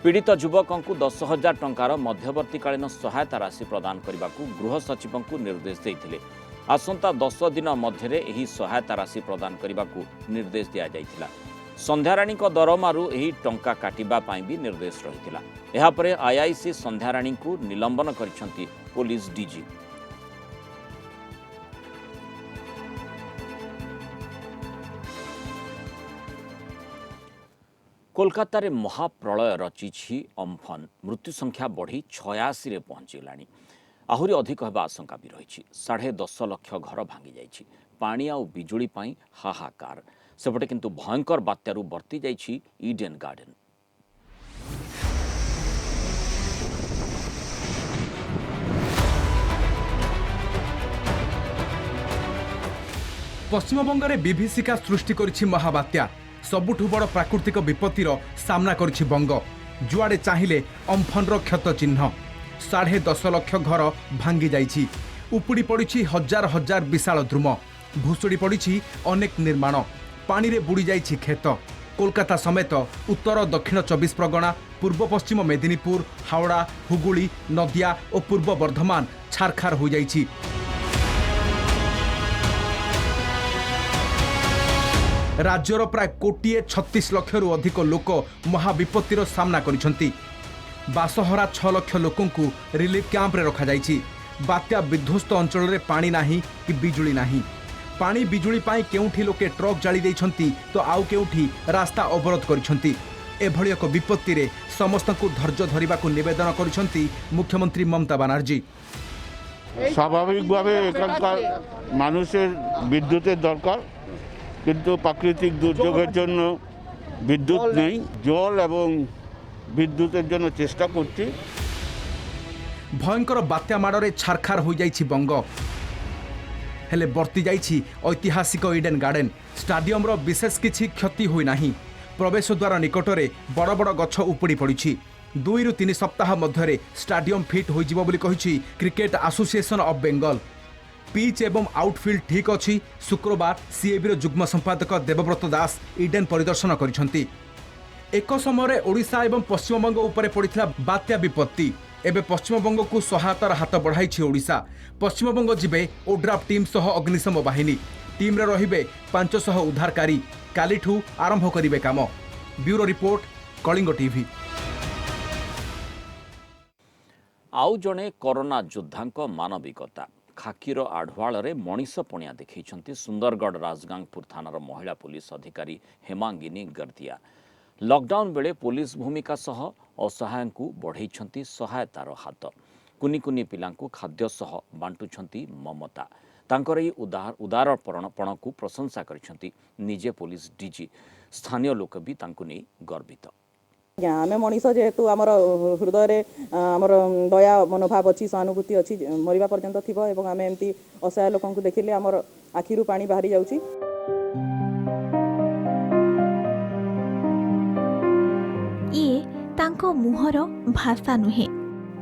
पीड़ित युवकों 10,000 टंकार मध्यवर्तीकालीन सहायता राशि प्रदान करने को गृह सचिव को निर्देश देते। आसंता 10 दिन मध्य एही सहायता राशि प्रदान करने को निर्देश दिया जाइथिला। संध्याराणी दरमारू एही टंका काटिबा पाई भी निर्देश रहिथिला। एहा परे आईआईसी संध्याराणी को निलंबन करिसंती पुलिस डीजी। कोलकाता रे महाप्रलय रचिछि अम्फन। मृत्यु संख्या बढ़ी 86 रे पहुंचलानी। आहुरी अधिक होगा आशंका भी रही। 10.5 लाख घर भांगी जाइछि। पानी आ बिजुली पाई हाहाकार। सेपटे किंतु भयंकर बात्यारू बर्ती जाइछि ईडेन गार्डन। पश्चिमबंग में विभीषिका सृष्टि करिछि महाबात्या। सबुठु बड़ प्राकृतिक विपत्तिर सामना करिछि बंग। जुआड़े चाहिए अम्फनर क्षत चिन्ह। 10.5 लाख घर भांगी जाइछि। उपुड़ी पड़ी हजार हजार विशाल द्रुम। भुशुड़ी पड़ी अनेक निर्माण। पानी रे बुड़ी जाइछि खेत। कोलकाता समेत उत्तर दक्षिण 24 परगना, पूर्व पश्चिम मेदिनीपुर, हावड़ा, हुगुली, नदिया और पूर्व बर्धमान छारखार हो जाइछि। राज्यर प्राय 1,36 लाख अधिक लोक महाविपत्तिर सामना करिसंती। बासहरा 6 लाख लोकंकु रिलीफ कैंप रे रखा जाइछि। बात्या विध्वस्त अंचल रे पानी नाही कि बिजुली नाही। पानी बिजुली पाई केउठी लोके ट्रक जाली दैछंती तो आउ केउठी रास्ता अवरोध करिसंती। एभଳି एक विपत्ति रे समस्तंकु धैर्य धरिबाकु निवेदन करिसंती मुख्यमंत्री ममता बनर्जी। स्वाभाविक भावे एखानकार मानुषेर विद्युतेर दरकार, किंतु प्राकृतिक दुर्योगेर जन्य विद्युत नहीं। जल एवं विद्युतेर जन्य चेष्टा करछि। भयंकर बात्या माड़े छारखार हो जाइछि बंग। हेले बर्ती जाइछि ऐतिहासिक ईडेन गार्डन। स्टाडियम रो विशेष किछि क्षति होई नाही। प्रवेश द्वार निकटरे बड़ बड़ गछ उपुड़ी पड़िछि। 2 ରୁ 3 सप्ताह मध्यरे स्टाडियम फिट हो जिवो बोली कहिछि cricket association of Bengal. Pitch एवं आउटफिल्ड ठीक अच्छी। शुक्रवार सीएबी जुग्म संपादक देवव्रत दास ईडेन परिदर्शन करिसंती। एक समय ओडिशा एवं पश्चिमबंग उपरे पड़िथिला बात्या विपत्ति। एबे पश्चिमबंग को सहायतार हाथ बढ़ाइछि ओडिशा। पश्चिमबंग जिबे ओड्राफ टीम सह अग्निशम बाहिनी। टीम रे रहिबे 500 उद्धारकारी। कालीठू आरंभ करिवे काम। Bureau report Kalinga TV. आउ जणे कोरोना योद्धांक मानविकता। खाकीर आढ़वाल मनीष पणिया देखते सुंदरगढ़ राजगांगपुर थानार महिला पुलिस अधिकारी हेमांगिनी गर्दिया। लॉकडाउन बेले पुलिस भूमिका सह असहाय को बढ़ाई सहायतार हाथ। कुनी कुनी पिलांकु खाद्य सह बांटुछंती ममता। तांकर ई उदारपण को प्रशंसा करछंती निजे पुलिस डीजी। स्थानीय लोक भी तांकु नै गर्वित। आम मनीष जेहेतु आमर हृदय आमर दया मनोभाव अच्छी, सहानुभूति अच्छी, मरिबा पर्यंत थिबो एवं आम एमती असहाय लोक देखिले आमर आखिरु पानी बाहरी जाउची। ये तांको मुहर भाषा नुहे,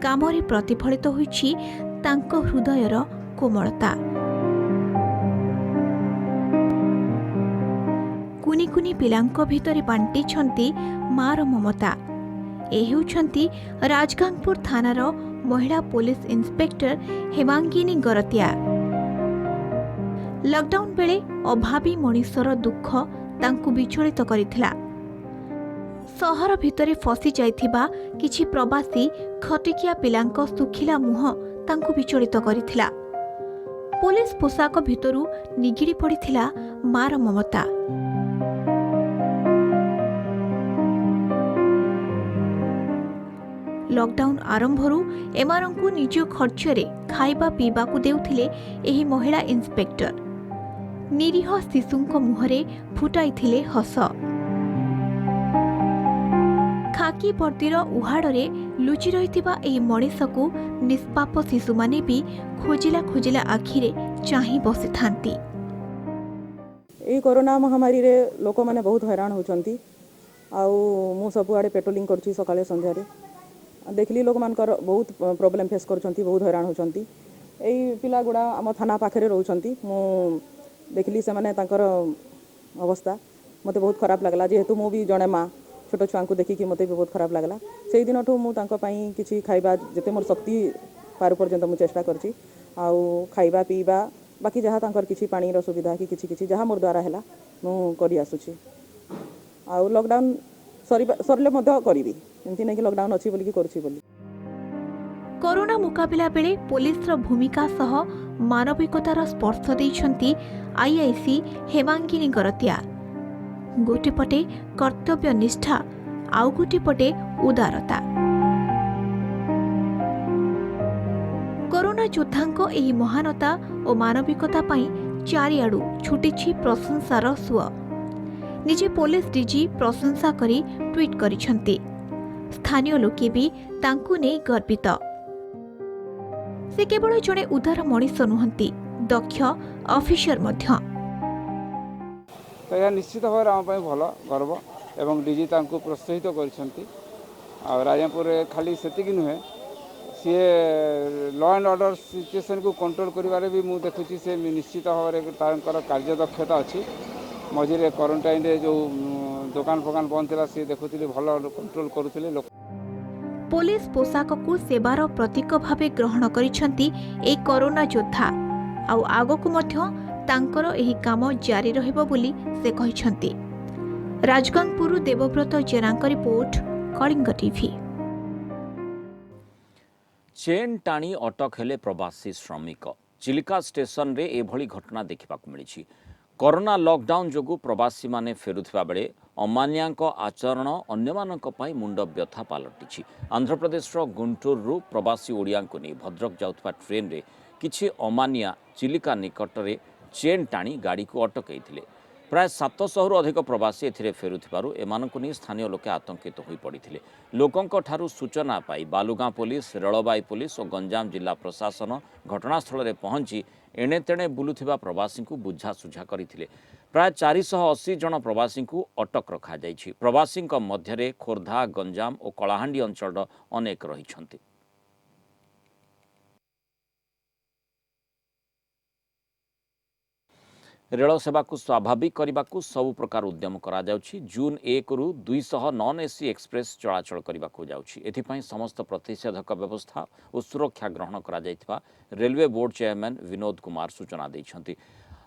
कामरे प्रतिफलित होइछि तांको हृदयर कोमलता। कुनी कुनी पिलांको भितरे बांटी छंती मार ममता। ए हेउछंती राजगांगपुर थानार महिला पुलिस इंस्पेक्टर हेमांगिनी गरतिया। लॉकडाउन बेले अभावी मनीषर दुख तांकु विचलित करिथिला। सहर भितरे फसी जाइथिबा किछि प्रवासी खटिकिया पिलांको सुखिला मुह तांकु विचलित करिथिला। पुलिस पोशाक भितरु निगिड़ी पड़िथिला मार ममता। लॉकडाउन आरंभरू एमानंकु निज खर्चरे खाइबा पीबाकु देउथिले एही महिला इंस्पेक्टर। निरीह शिशुंक मुहरे फुटाइथिले हस। खाकी वर्दीर उहाड़े लुचि रहिथिबा एही मणिषकु निष्पाप शिशु माने भी खोजिला खोजिला आखिरे चाहि बसी थांती। एही कोरोना महामारी रे लोक माने बहुत हैरान होचंती। आउ मु सब आड़े पेट्रोलिंग करछि सकाळे संध्यारे देखली लोक मानकर बहुत प्रॉब्लम फेस करछंती, बहुत हैरान होचंती। एही पिला गुडा आम थाना पाखरे रहउचंती। मु देखली से माने तांकर अवस्था मते बहुत खराब लागला। जेहेतु मु भी जणे माँ छोट छुआ को देखिकी मते भी बहुत खराब लागला। से दिन ठू मु तांको पई किछि खाइबा जते मोर शक्ति पार पर्यंत मु चेष्टा करछि। आउ खाइबा पीबा बाकी जहाँ तांकर किछि पानी रो सुविधा कि किछि किछि जहाँ मोर द्वारा हैला मु करि आसुछि। आउ लॉकडाउन सरले मध्य करिवि एमति नै कि लॉकडाउन अछि बोली कि करछि बोली। कोरोना मुकाबिला बेले पुलिस रो भूमिका सह मानविकतार स्पर्श दैछंती आईआईसी हेमांगिनी गरतिया। गोटे पटे कर्तव्य निष्ठा आउ गोटे पटे उदारता। कोरोना योद्धांको एही महानता और मानविकता पई चारिआडू छुटिछि प्रशंसार सुଅ। निजे पुलिस डीजी प्रशंसा करी ट्वीट करिछंती। स्थानीय लोके भी तांकु नै गर्वित। से केवल जड़े उदार मनीष नुहंती, दक्ष ऑफिसर मध्य। तो यह निश्चित भाव आम भल गर्व एवं डीजी तांकु प्रोत्साहित करछंती। आ राजापुर खाली सेतिक नुहे सी लॉ एंड ऑर्डर सिचुएशन को कंट्रोल करिवारे भी मु देखुची से निश्चित भाव तांकर कार्य दक्षता अछि। मझिरे क्वारंटाइन रे जो दुकान फकान बंद थिला से देखुतिले भल कंट्रोल करूथिले लोक। पुलिस पोशाक को सेवार प्रतीक भावे ग्रहण करिछंती ए कोरोना योद्धा। आउ आगकु मध्य तांकर एही काम जारी रहिबो बोली से कहिछंती। राजगंगपुर देवव्रत जेनांक रिपोर्ट, कलिंग टीवी। चेन टाणी अटक हेले प्रवासी श्रमिक। चिलिका स्टेशन रे एभली घटना देखिबाकु मिलिछि। कोरोना लॉकडाउन जोगु प्रवासी माने फेरुथिबा बेले अमानियाक आचरण अन्यमानक पई मुंड व्यथा पालटिछि। आंध्र प्रदेशर गुंटूरु प्रवासी ओडियांको नै भद्रक जाउथबा ट्रेन रे किछि अमानिया चिलिका निकटरे चेन टाणी गाड़ी को अटकैथिले। प्राय 700 अधिक प्रवासी एथिरे फेरुथिबारु एमानकु नै स्थानीय लोके आतंकित होई पड़िथिले। लोकंक ठारु सूचना पाई बालुगां पुलिस, रेलबाई पुलिस और गंजाम जिला प्रशासन घटनास्थल रे पहुंची एणे तेणे बुलुथिबा प्रवासी को बुझासुझा करथिले। प्राय 480 जन प्रवासी को अटक रखा जाइछि। प्रवासी मध्यरे खोर्धा, गंजाम और कलाहांडी अंचल अनेक रहिछंती। रेल सेवा को स्वाभाविक करने को सबु प्रकार उद्यम करा जाउछि। जून 1 रु 200 नॉन एसी एक्सप्रेस चलाचल करने को जाउछि। एथिपाई समस्त प्रतिषेधक व्यवस्था और सुरक्षा ग्रहण करा जाइथिबा railway board chairman Vinod Kumar सूचना दैछंती।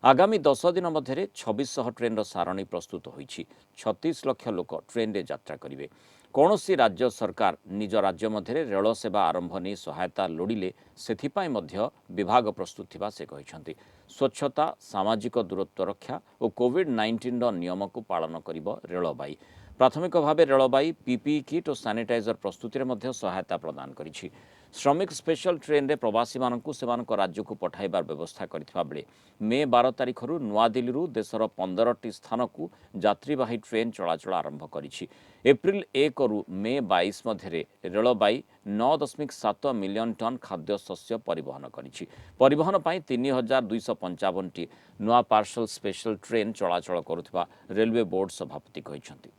आगामी 10 दिन मध्य 2600 ट्रेन सारणी प्रस्तुत होइछि। 36 लाख लोक ट्रेन रे यात्रा करिवे। कौनसी राज्य सरकार निज राज्य मध्य रेल सेवा आरंभ नहीं सहायता लोड़िले सेथिपाई मध्य विभाग प्रस्तुत थिबा से कहिछंती। स्वच्छता, सामाजिक दूरत्व रक्षा और कोविड-19 नियम को पालन करिब रेलबाई। प्राथमिक भाव रेलबाई पीपीई किट और सैनिटाइजर प्रस्तुति में सहायता प्रदान करिछि। श्रमिक स्पेशल ट्रेन रे प्रवासी मानकु सेमानक राज्य को पठाइबार व्यवस्था करथिबा बेले मे 12 तारिख रु नुआदिल्ली रु देशर 15टी स्थान को यात्रीवाही ट्रेन चलाचल आरंभ करिछि। एप्रिल 1 रु मे 22 मध्य रेलबाई 9.7 मिलियन टन खाद्य शस्य परिवहन करिछि। परिवहन पाई 3255टी नुआ पार्सल स्पेशल ट्रेन चलाचल करुथिबा रेलवे बोर्ड सभापति कहिछंती।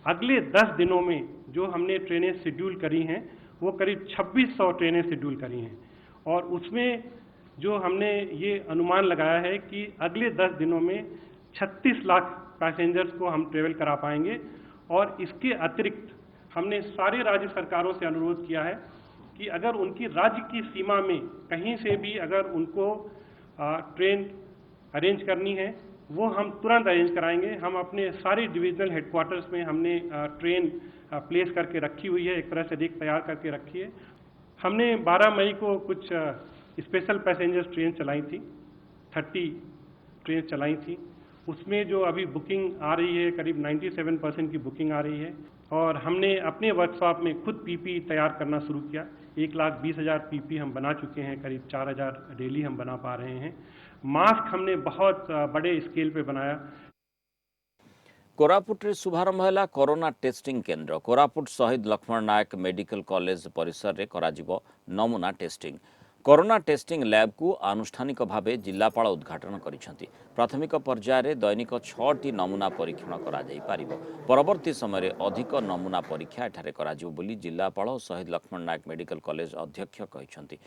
अगले 10 दिनों में जो हमने ट्रेनें शेड्यूल करी हैं वो करीब 2600 ट्रेनें शेड्यूल करी हैं और उसमें जो हमने ये अनुमान लगाया है कि अगले 10 दिनों में 36 लाख पैसेंजर्स को हम ट्रेवल करा पाएंगे। और इसके अतिरिक्त हमने सारे राज्य सरकारों से अनुरोध किया है कि अगर उनकी राज्य की सीमा में कहीं से भी अगर उनको ट्रेन अरेंज करनी है वो हम तुरंत अरेंज कराएंगे। हम अपने सारे डिविजनल हेडक्वार्टर्स में हमने ट्रेन प्लेस करके रखी हुई है, एक तरह से रिक तैयार करके रखी है। हमने 12 मई को कुछ स्पेशल पैसेंजर ट्रेन चलाई थी, 30 ट्रेन चलाई थी। उसमें जो अभी बुकिंग आ रही है करीब 97% की बुकिंग आ रही है। और हमने अपने वर्कशॉप में खुद पीपी तैयार करना शुरू किया। 1,20,000 पीपी हम बना चुके हैं, करीब 4,000 डेली हम बना पा रहे हैं। मास्क हमने बहुत बड़े स्केल पे बनाया। कोरापुट रे शुभारंभ है कोरोना टेस्टिंग केन्द्र। कोरापुट शहीद लक्ष्मण नायक मेडिकल कॉलेज परिसर रे कराजिबो नमूना टेस्टिंग। कोरोना टेस्टिंग लैब को आनुष्ठानिक भाव जिलापाल उद्घाटन करिसेंती। प्राथमिक पर्यायर दैनिक 6टी नमूना परीक्षण करा जाई पारिबो। परवर्ती समय अधिक नमूना परीक्षा एठारे कराजिबो बोली जिलापाल और शहीद लक्ष्मण नायक मेडिकल कॉलेज अध्यक्ष कहिसेंती।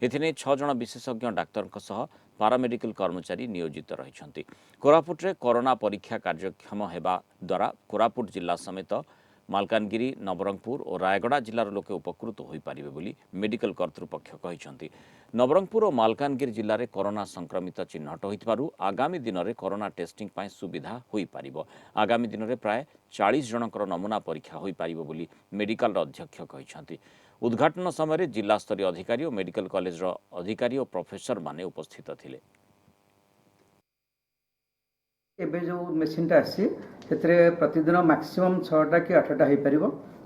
एथिने 6 जण विशेषज्ञ डाक्तर सह पारामेडिकल कर्मचारी नियोजित रहिसेंती। कोरापुट रे कोरोना परीक्षा कार्यक्षम हेबा द्वारा कोरापुट जिला समेत मालकानगिरी, नवरंगपुर और रायगड़ा जिलार लोके उपकृत होई पारिबे बोली मेडिकल कर्तृपक्ष कहिसेंती। नवरंगपुर और मालकानगिरी जिले में कोरोना संक्रमित चिन्हट होइतबारु आगामी दिन में कोरोना टेस्टिंग पाई सुविधा होई पारिबो। आगामी दिन में प्राय 40 जनकर नमूना परीक्षा होई पारिबो बोली मेडिकल अध्यक्ष कहिसेंती। उद्घाटन समय जिला स्तरीय अधिकारी और मेडिकल कॉलेज अधिकारी और प्रोफेसर माने उपस्थित थिले। एबे जो मेसीनटा आसी से प्रतिदिन मैक्सिमम 6टा कि 8टा हो पार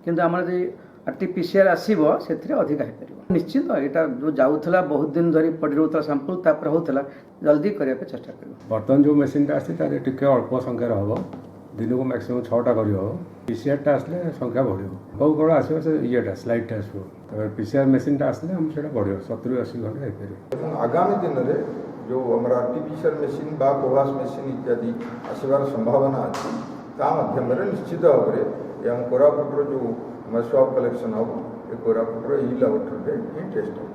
कि आम जो आरटीपीसीआर आसो से अधिक हो पार। निश्चित यहाँ जो जाऊला बहुत दिन धरी पड़ रोला सैंपल तापर होता जल्दी करने चेष्टा कर। बर्तमान जो मेसीनटा आसी टे अल्प संख्यार हम दिन को मैक्सिमम 6टा कर पीसीआरटा आसले संख्या बढ़ बहुत बड़ा आसो से ये स्लाइडटा आसो पीसीआर मेसीनटा आसले हम बढ़ 70-80 घंटा हो। आगामी दिन में जो हमारा आरटीपीसीआर मेसीन बा कोवास मेसीन इत्यादि आसबार संभावना अच्छी माध्यम निश्चित भाव में कोरापुटर जो स्वाब कलेक्शन हम ये कोरापुटर ई लैबोरेटरी टेस्ट हो।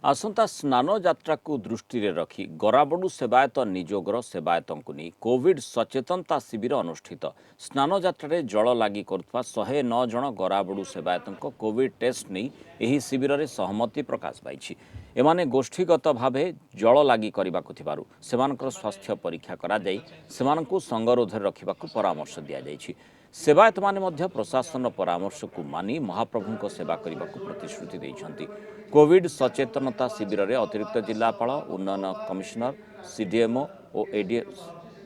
आसंता स्नान यात्रा को दृष्टि रे रखी गराबड़ू सेवायत निजोगर सेवायतों नहीं कोविड सचेतनता शिविर अनुष्ठित। स्नान यात्रा रे जल लागि करुवा 109 जन गराबड़ू सेवायतों कोविड टेस्ट नहीं एही शिविर रे सहमति प्रकाश पाई। एमाने गोष्ठीगत भावे जल लागि करबाकु थिबारु सेमानकर स्वास्थ्य परीक्षा करा जाई सेमानकु संगरोधर रखिबाकु परामर्श दिया जायछि। सेवायत माने मध्य प्रशासन परामर्श को मानी महाप्रभु सेवा करने को प्रतिश्रुति देइछन्ति। कोविड सचेतनता शिविर में अतिरिक्त जिलापाल, उन्नयन कमिशनर, सीडीएमओ और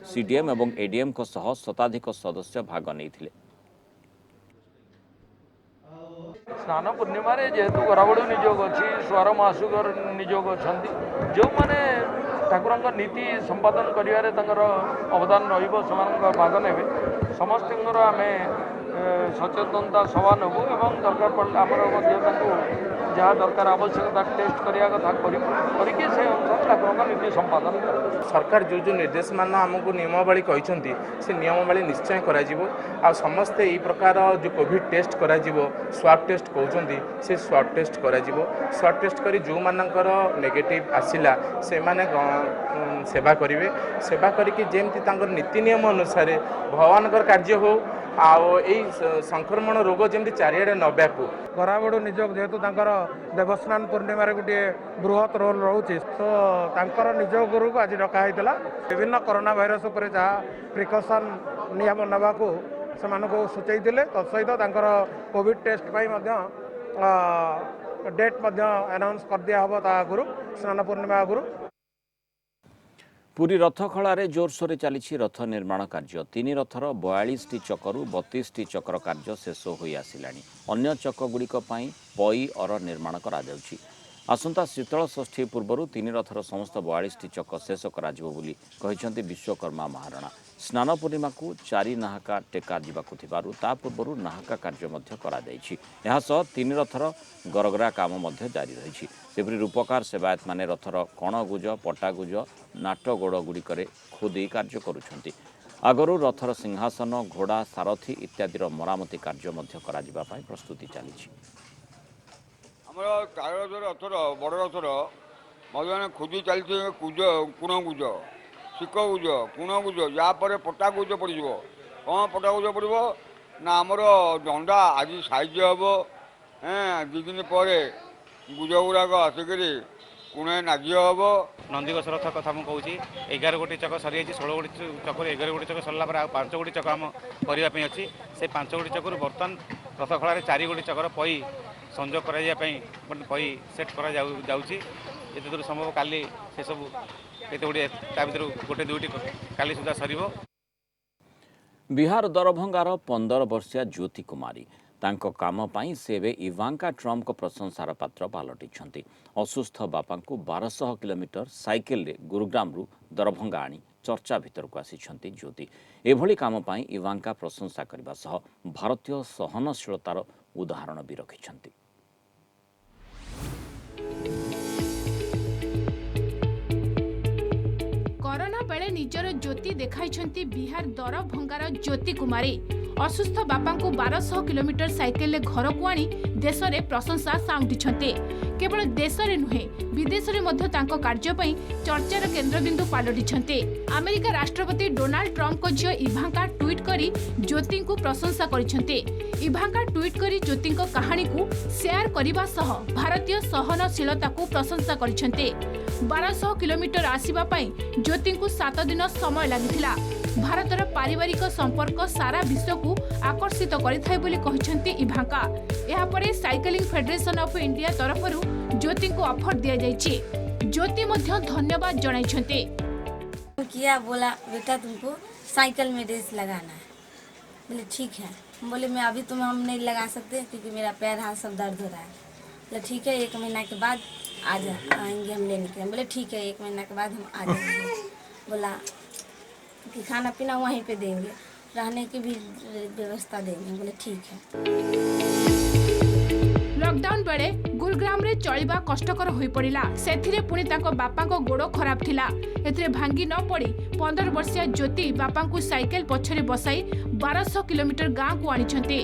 सीडीएम एवं एडीएम को सह शताधिक सदस्य भाग नहीं। स्नान पूर्णिमा जेहेतु गराबड़ू निजोग अच्छी स्वर महासुगर निजोग अच्छा जो मैंने ठाकुर नीति संपादन कर अवदान भाग ने समस्त आम सचेतनता सभा नबू और दरकार पड़े आमर जहाँ दरकार आवश्यकता टेस्ट करने कथा करके से अनुसार ठाकुर नीति संपादन सरकार जो जो निर्देश मान आमको नियमावली कहते से नियमावली निश्चय करा समस्ते यही प्रकार जो कोविड टेस्ट करा स्वाब टेस्ट कहते से स्वाब टेस्ट करा स्वाब टेस्ट कर जो मानकर नेगेटिव आसिला से माने सेवा करेंगे सेवा करके जमी नीति नियम अनुसार भगवान कार्य हो संक्रमण रोग जमी चारिड़े न व्यापू। गराबड़ू निजोग जेहेतु देवस्नान पूर्णिमा गोटे बृहत रोल रोचे तो तांकर निजोग गुरु को आज डकाई विभिन्न कोरोना भाइरस पर जहाँ प्रिकसन नियम नवाकू से सूचई तत्सहित कोविड टेस्ट डेट अनाउंस कर दिया हम आगु स्नान पूर्णिमा आगु। पुरी रथखଳାରେ जोरसोर चली रथ निर्माण कार्य 3 रथर 42टी चकरू 32टी चक्र कार्य शेष हो आसिलानी। अन्य चकगुड़िक पई अर निर्माण करा जाउछि। आसंता शीतल षष्ठी पूर्व 3 रथर समस्त 42टी चक शेष कहिसेंति विश्वकर्मा महाराणा। स्नान पूर्णिमा को 4 नाहका टेका जावाकु थिबारु ता पूर्व नाहका कार्य मध्य करा जाइछि। एहा सह 3 रथर गरगरा काम मध्य जारी रहिछि। सेपरि रूपकार सेवायत माने रथर कणगुज पटागुज नाटगोड़ गुड़िकरे खोदी कार्य करुछन्ति। आगरू रथर सिंहासन घोड़ा सारथी इत्यादिर मरामती कार्य मध्य करा जिबा पई प्रस्तुति चली। रथर बड़ रथर मैंने खोदी चलती कुणगुज शिकगुज कुणगुज यापर पटागुज पड़ कौन पटागुज पड़ो ना आमर दंडा आज साइज हम 2 दिन पर गुज गुड़ाक आसिक कुणे नागी हम। नंदीघोष रथ कथा मुझे 11 गोटी चक सरी 16 गोटी चक 11 गोटी चक सरला 5 गोटी चक आम करने अच्छी से 5 गोटी चक्र बर्तमान रथखଳାରେ 4 गोटी चक्र पई संजोग कराई पई सेट करा जाउची एत दूर संभव काली से सब केते गुड़िए ता भीतर गोटे दुईटी काली सुधा सर। बिहार दरभंगार 15 वर्षीय ज्योति कुमारी तांको काम पाई से एबे इवांका ट्रम्प को प्रशंसार पात्र पालटिछंती। असुस्थ बापा को 1200 किलोमीटर साइकेल रे गुरुग्राम रु दरभंगा आनी चर्चा भीतर को आसीछंती ज्योति। एभली काम पाई इवांका प्रशंसा करबा सह भारतीय सहनशीलतार उदाहरण भी रखिछंती। कोरोना बेले निजर ज्योति देखाइछंती बिहार दरभंगार ज्योति कुमारी। असुस्थ बापा को 1200 किलोमीटर साइकेल घर को आनी देश में प्रशंसा साउंटिछंती। केवल देश में नुहे विदेश में मध्य तांको कार्य पई चर्चार केंद्रबिंदु पालटिछंती। अमेरिका राष्ट्रपति डोनाल्ड ट्रम्प को झियो इभांका ट्वीट करी ज्योति को प्रशंसा करिछंती। इभांका ट्वीट करी ज्योति को कहानी को शेयर करबा सह भारतीय सहनशीलता को प्रशंसा करिछंती। 1200 किलोमीटर आसीबा पई ज्योति को 7 दिन समय लागिथिला। भारतर पारिवारिक संपर्क सारा विश्व को आकर्षित करिथाय बोली कहिसंती इभांका। एहा परे साइकिलिंग फेडरेशन ऑफ इंडिया तरफरु ज्योति को ऑफर दिया जायछि। ज्योति मध्य धन्यवाद जणाइछंती। किया बोला बेटा तुमको साइकिल में रेस लगाना है। बोले ठीक है। बोले मैं अभी तुम्हें हम नहीं लगा सकते क्योंकि मेरा पैर हाथ सब दर्द हो रहा है। बोले ठीक है 1 महीना के बाद आएंगे हम लेने के। बोले ठीक है 1 महीना के बाद हम आ जाएंगे। बोला कि खाना पीना वहीं पे देंगे, रहने की भी व्यवस्था देंगे। बोले ठीक है। लॉकडाउन बेले गुरुग्राम रे चलिबा कष्टकर होई पड़िला। सेथिरे पुणी ताको बापा को गोड़ खराब थिला। एथिरे भांगी न पड़ी 15 वर्षीय ज्योति बापा को साइकेल पछरे बसाई 1200 किलोमीटर गाँ को आनिछंती।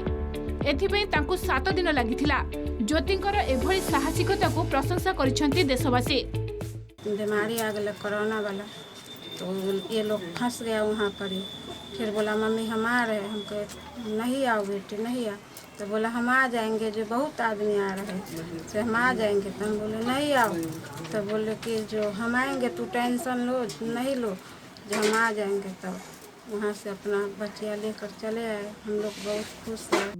एथिपई तांको 7 दिन लागिथिला। ज्योतिंकर एभली साहसिकता को प्रशंसा करिछंती देशवासी। बीमारी आ गया कोरोना वाला तो ये लोग फंस गया वहाँ पर ही। फिर बोला मम्मी हम आ रहे हैं। हम कहे नहीं आओ बेटे नहीं आ। तो बोला हम आ जाएंगे जो बहुत आदमी आ रहे हैं तो हम आ जाएंगे। तो हम बोले नहीं आओ। तो बोले कि जो हम आएंगे तू टेंशन लो नहीं लो, जो हम आ जाएंगे। तो वहाँ से अपना बच्चियाँ लेकर चले आए। हम लोग बहुत खुश हैं।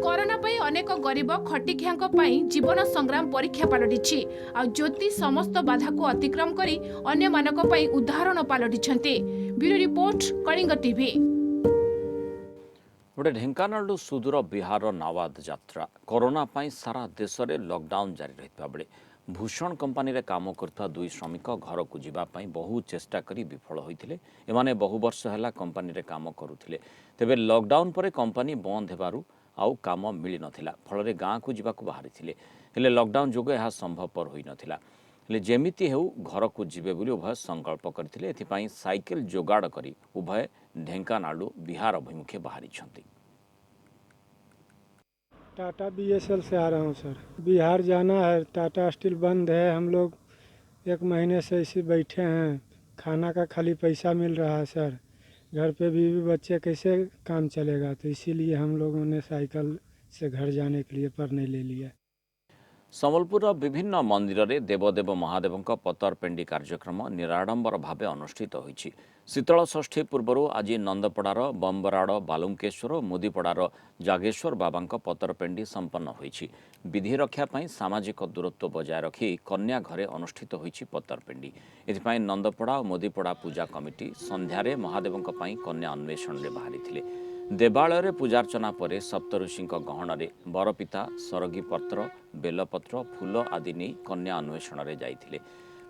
कोरोना पई अनेक गरीब खटिखियाक पई जीवन संग्राम परीक्षा पलटिछि। आ ज्योति समस्त बाधा को अतिक्रम करी अन्य मानक पई उदाहरण पलटिछंती। Bureau report Kalinga TV. गोटे ढेंकानाल सुदूर बिहार नावाद यात्रा कोरोना पाई सारा देश में लॉकडाउन जारी रहिता बेले भूषण कंपानी रे काम करता 2 श्रमिक घर को जीवाई बहु चेष्टा करी विफल होते। एमाने बहु वर्ष है कंपानी रे काम करुले। तेबे लॉकडाउन पर कंपानी बंद हेबारु आउ काम मिली नथिला। फल गाँ को जीवाकु बाहरी थिले हेले लॉकडाउन जोगे यह संभवपर होई नथिला। हेले जेमिति हेउ घर को जीवे बोली उभय संकल्प करथिले। एथिपाई साइकेल जोगाड़ करी उभय ढेंकानालू बिहार अभिमुखे बाहरी छंती। टाटा BSL से आ रहा हूँ सर। बिहार जाना है। टाटा स्टील बंद है। हम लोग 1 महीने से इसी बैठे हैं। खाना का खाली पैसा मिल रहा है सर। घर पे बीवी बच्चे कैसे काम चलेगा। तो इसीलिए हम लोगों ने साइकिल से घर जाने के लिए निर्णय ले लिया। संबलपुर विभिन्न मंदिर में देवदेव महादेव पतरपेंडी कार्यक्रम निराडंबर भाव अनुष्ठित होइछि। शीतल षष्ठी पूर्व आज नंदपड़ार बंबराड़ बालुंकेश्वर मुदीपड़ार जागेश्वर बाबा पतरपेंडी संपन्न होइछि। विधि रक्षा पाई सामाजिक दूरत्व बजाय रखी कन्या घरे अनुष्ठित होइछि पतरपेंडी। एथिपाई नंदपड़ा और मुदीपड़ा पूजा कमिटी संध्यारे महादेव कन्या अन्वेषण में बाहरी थिले। देवालय पूजार्चना पर सप्तऋषि गहन बरपिता सरगी पत्र बेलपत्र फूल आदि नहीं कन्या अन्वेषण में जाइथिले।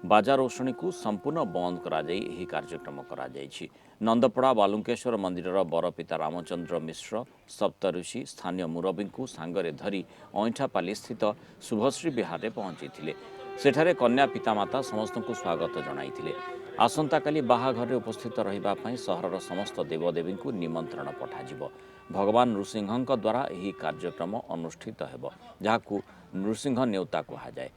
बाजा रोषणी को संपूर्ण बंद करा जाई कार्यक्रम करा जाइछि। नंदपड़ा बालुंकेश्वर मंदिर बरपिता रामचंद्र मिश्र सप्तऋषि स्थानीय मुरबी को सांगरे धरी अईठापाली स्थित शुभश्री विहार में पहुंची। सेठारे कन्या पितामाता समस्त को स्वागत जणाइथिले। आसंताकाली बाहाघर उपस्थित रहिबापई सहरर समस्त देवदेवी को निमंत्रण पठाजिबो। भगवान नृसिंह द्वारा यह कार्यक्रम अनुष्ठित हेबो, जहाकू नृसिंह नेउता कहुए।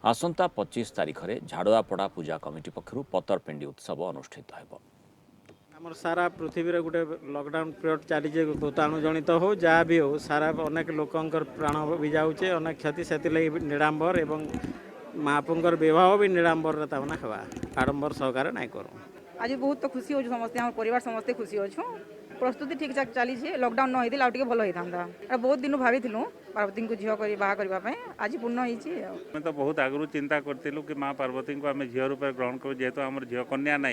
आसंता 25 तारिख में झाड़ुआपड़ा पूजा कमिटी पक्षरु पतरपेंडी उत्सव अनुष्ठित हेबो। आमर सारा पृथ्वी रे गोटे लॉकडाउन पीरियड चली भूताणु जनित हो जहाँ भी हो सारा अनेक लोकंकर प्राण भी जाऊे अनेक क्षति से निरांबर एवं महापुंकर विवाह भी निरांबर तामना हवा आडंबर सहकार नहीं करूँ। आज बहुत तो खुशी हो समस्ते हम परिवार समस्ते खुशी अच्छु। प्रस्तुति ठीक ठाक चली लॉकडाउन न होती भल होता बहुत दिन भाभी पार्वती को झील कर बाहा करने आज पूर्ण होती। आम तो बहुत आगु चिंता करूँ कि माँ पार्वती को आम झील रूप ग्रहण करूँ जेहेतु आम झील कन्या ना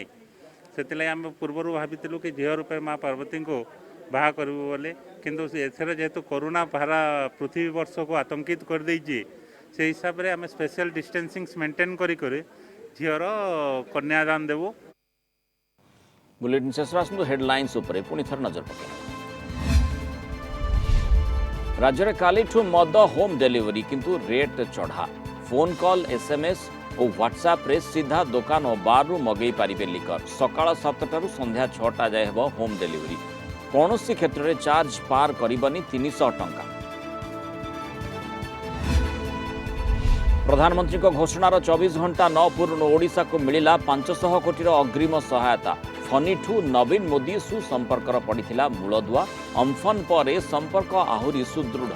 से आम पूर्वर भाविलु कि झील रूप माँ पार्वती को बाहा करूँ बोले किंतु एथर जेहेतु कोरोना सारा पृथ्वी वर्ष को आतंकित कर देइछि से हिसाब से आम स्पेशल डिस्टेंसिंग मेंटेन करी झीर कन्यादान देवु। बुलेटिन शेष आसतु हेडलाइंस उपरे पुणी थर नजर पकेଇବା। राज्य में कालीठू मद होम डिलीवरी किंतु रेट चढ़ा फोन कॉल एसएमएस और व्हाट्सएप रे सीधा दुकान और बार रु मगई पारिबे लिकर सकाळ 7टारू संध्या 6टा जाए हेबो होम डिलीवरी कौन सी क्षेत्र में चार्ज पार करबनी 300 टंका। प्रधानमंत्री को घोषणार 24 घंटा न पूर्ण ओडिशा को मिलिला 500 कोटीर अग्रिम सहायता फनीठू नवीन मोदी सुसंपर्कर पड़िथिला मूलदुआ अम्फन पर संपर्क आहुरी सुदृढ़।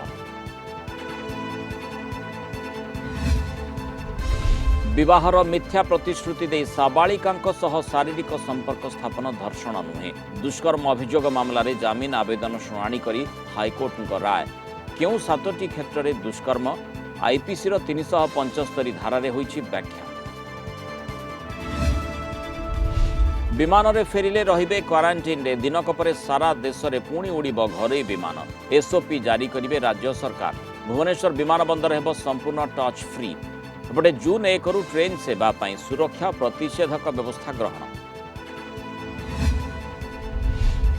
विवाहर मिथ्या प्रतिश्रुति दे साबालिकांक सह शारीरिक संपर्क स्थापन धर्षण नुहे दुष्कर्म अभियोग मामला रे जामिन आवेदन शुणाणी करी हाईकोर्ट राय क्यों 7टी क्षेत्र में दुष्कर्म आईपीसी 375 धारा होईछि व्याख्या। विमान रे फेरिले रहिबे क्वारंटाइन रे दिनक परे सारा देश में पुणी उड़िब घरोई विमान एसओपी जारी करिवे राज्य सरकार भुवनेश्वर विमान बंदर हेब संपूर्ण टच फ्री एपटे जून 1 रु ट्रेन सेवा पाई सुरक्षा प्रतिषेधक व्यवस्था ग्रहण।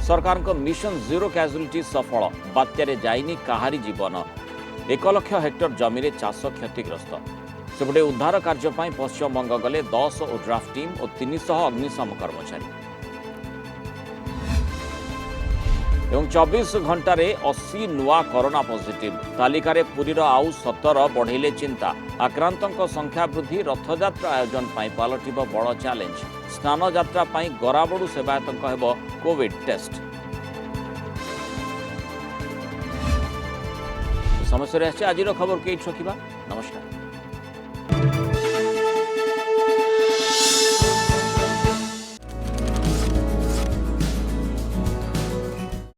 सरकार को मिशन जीरो कैजुअलिटी सफल बात्यारे जाइनी काहारी जीवन 1 लाख हेक्टर जमी चाष क्षतिग्रस्त सेपटे उद्धार कार्य पश्चिमबंग गले 10 ओड्राफ टीम और 300 अग्निशम कर्मचारी एवं 24 घंटा 80 नुआ कोरोना पॉजिटिव तालिकार पुरीर आउ 17 बढ़ेले चिंता आक्रांतों संख्या वृद्धि रथयात्रा आयोजन पलटिब बड़ चैलेंज स्नान यात्रा गराबड़ू सेवायतों हेब कोविड टेस्ट। समस्या आज खबर के रखा नमस्कार।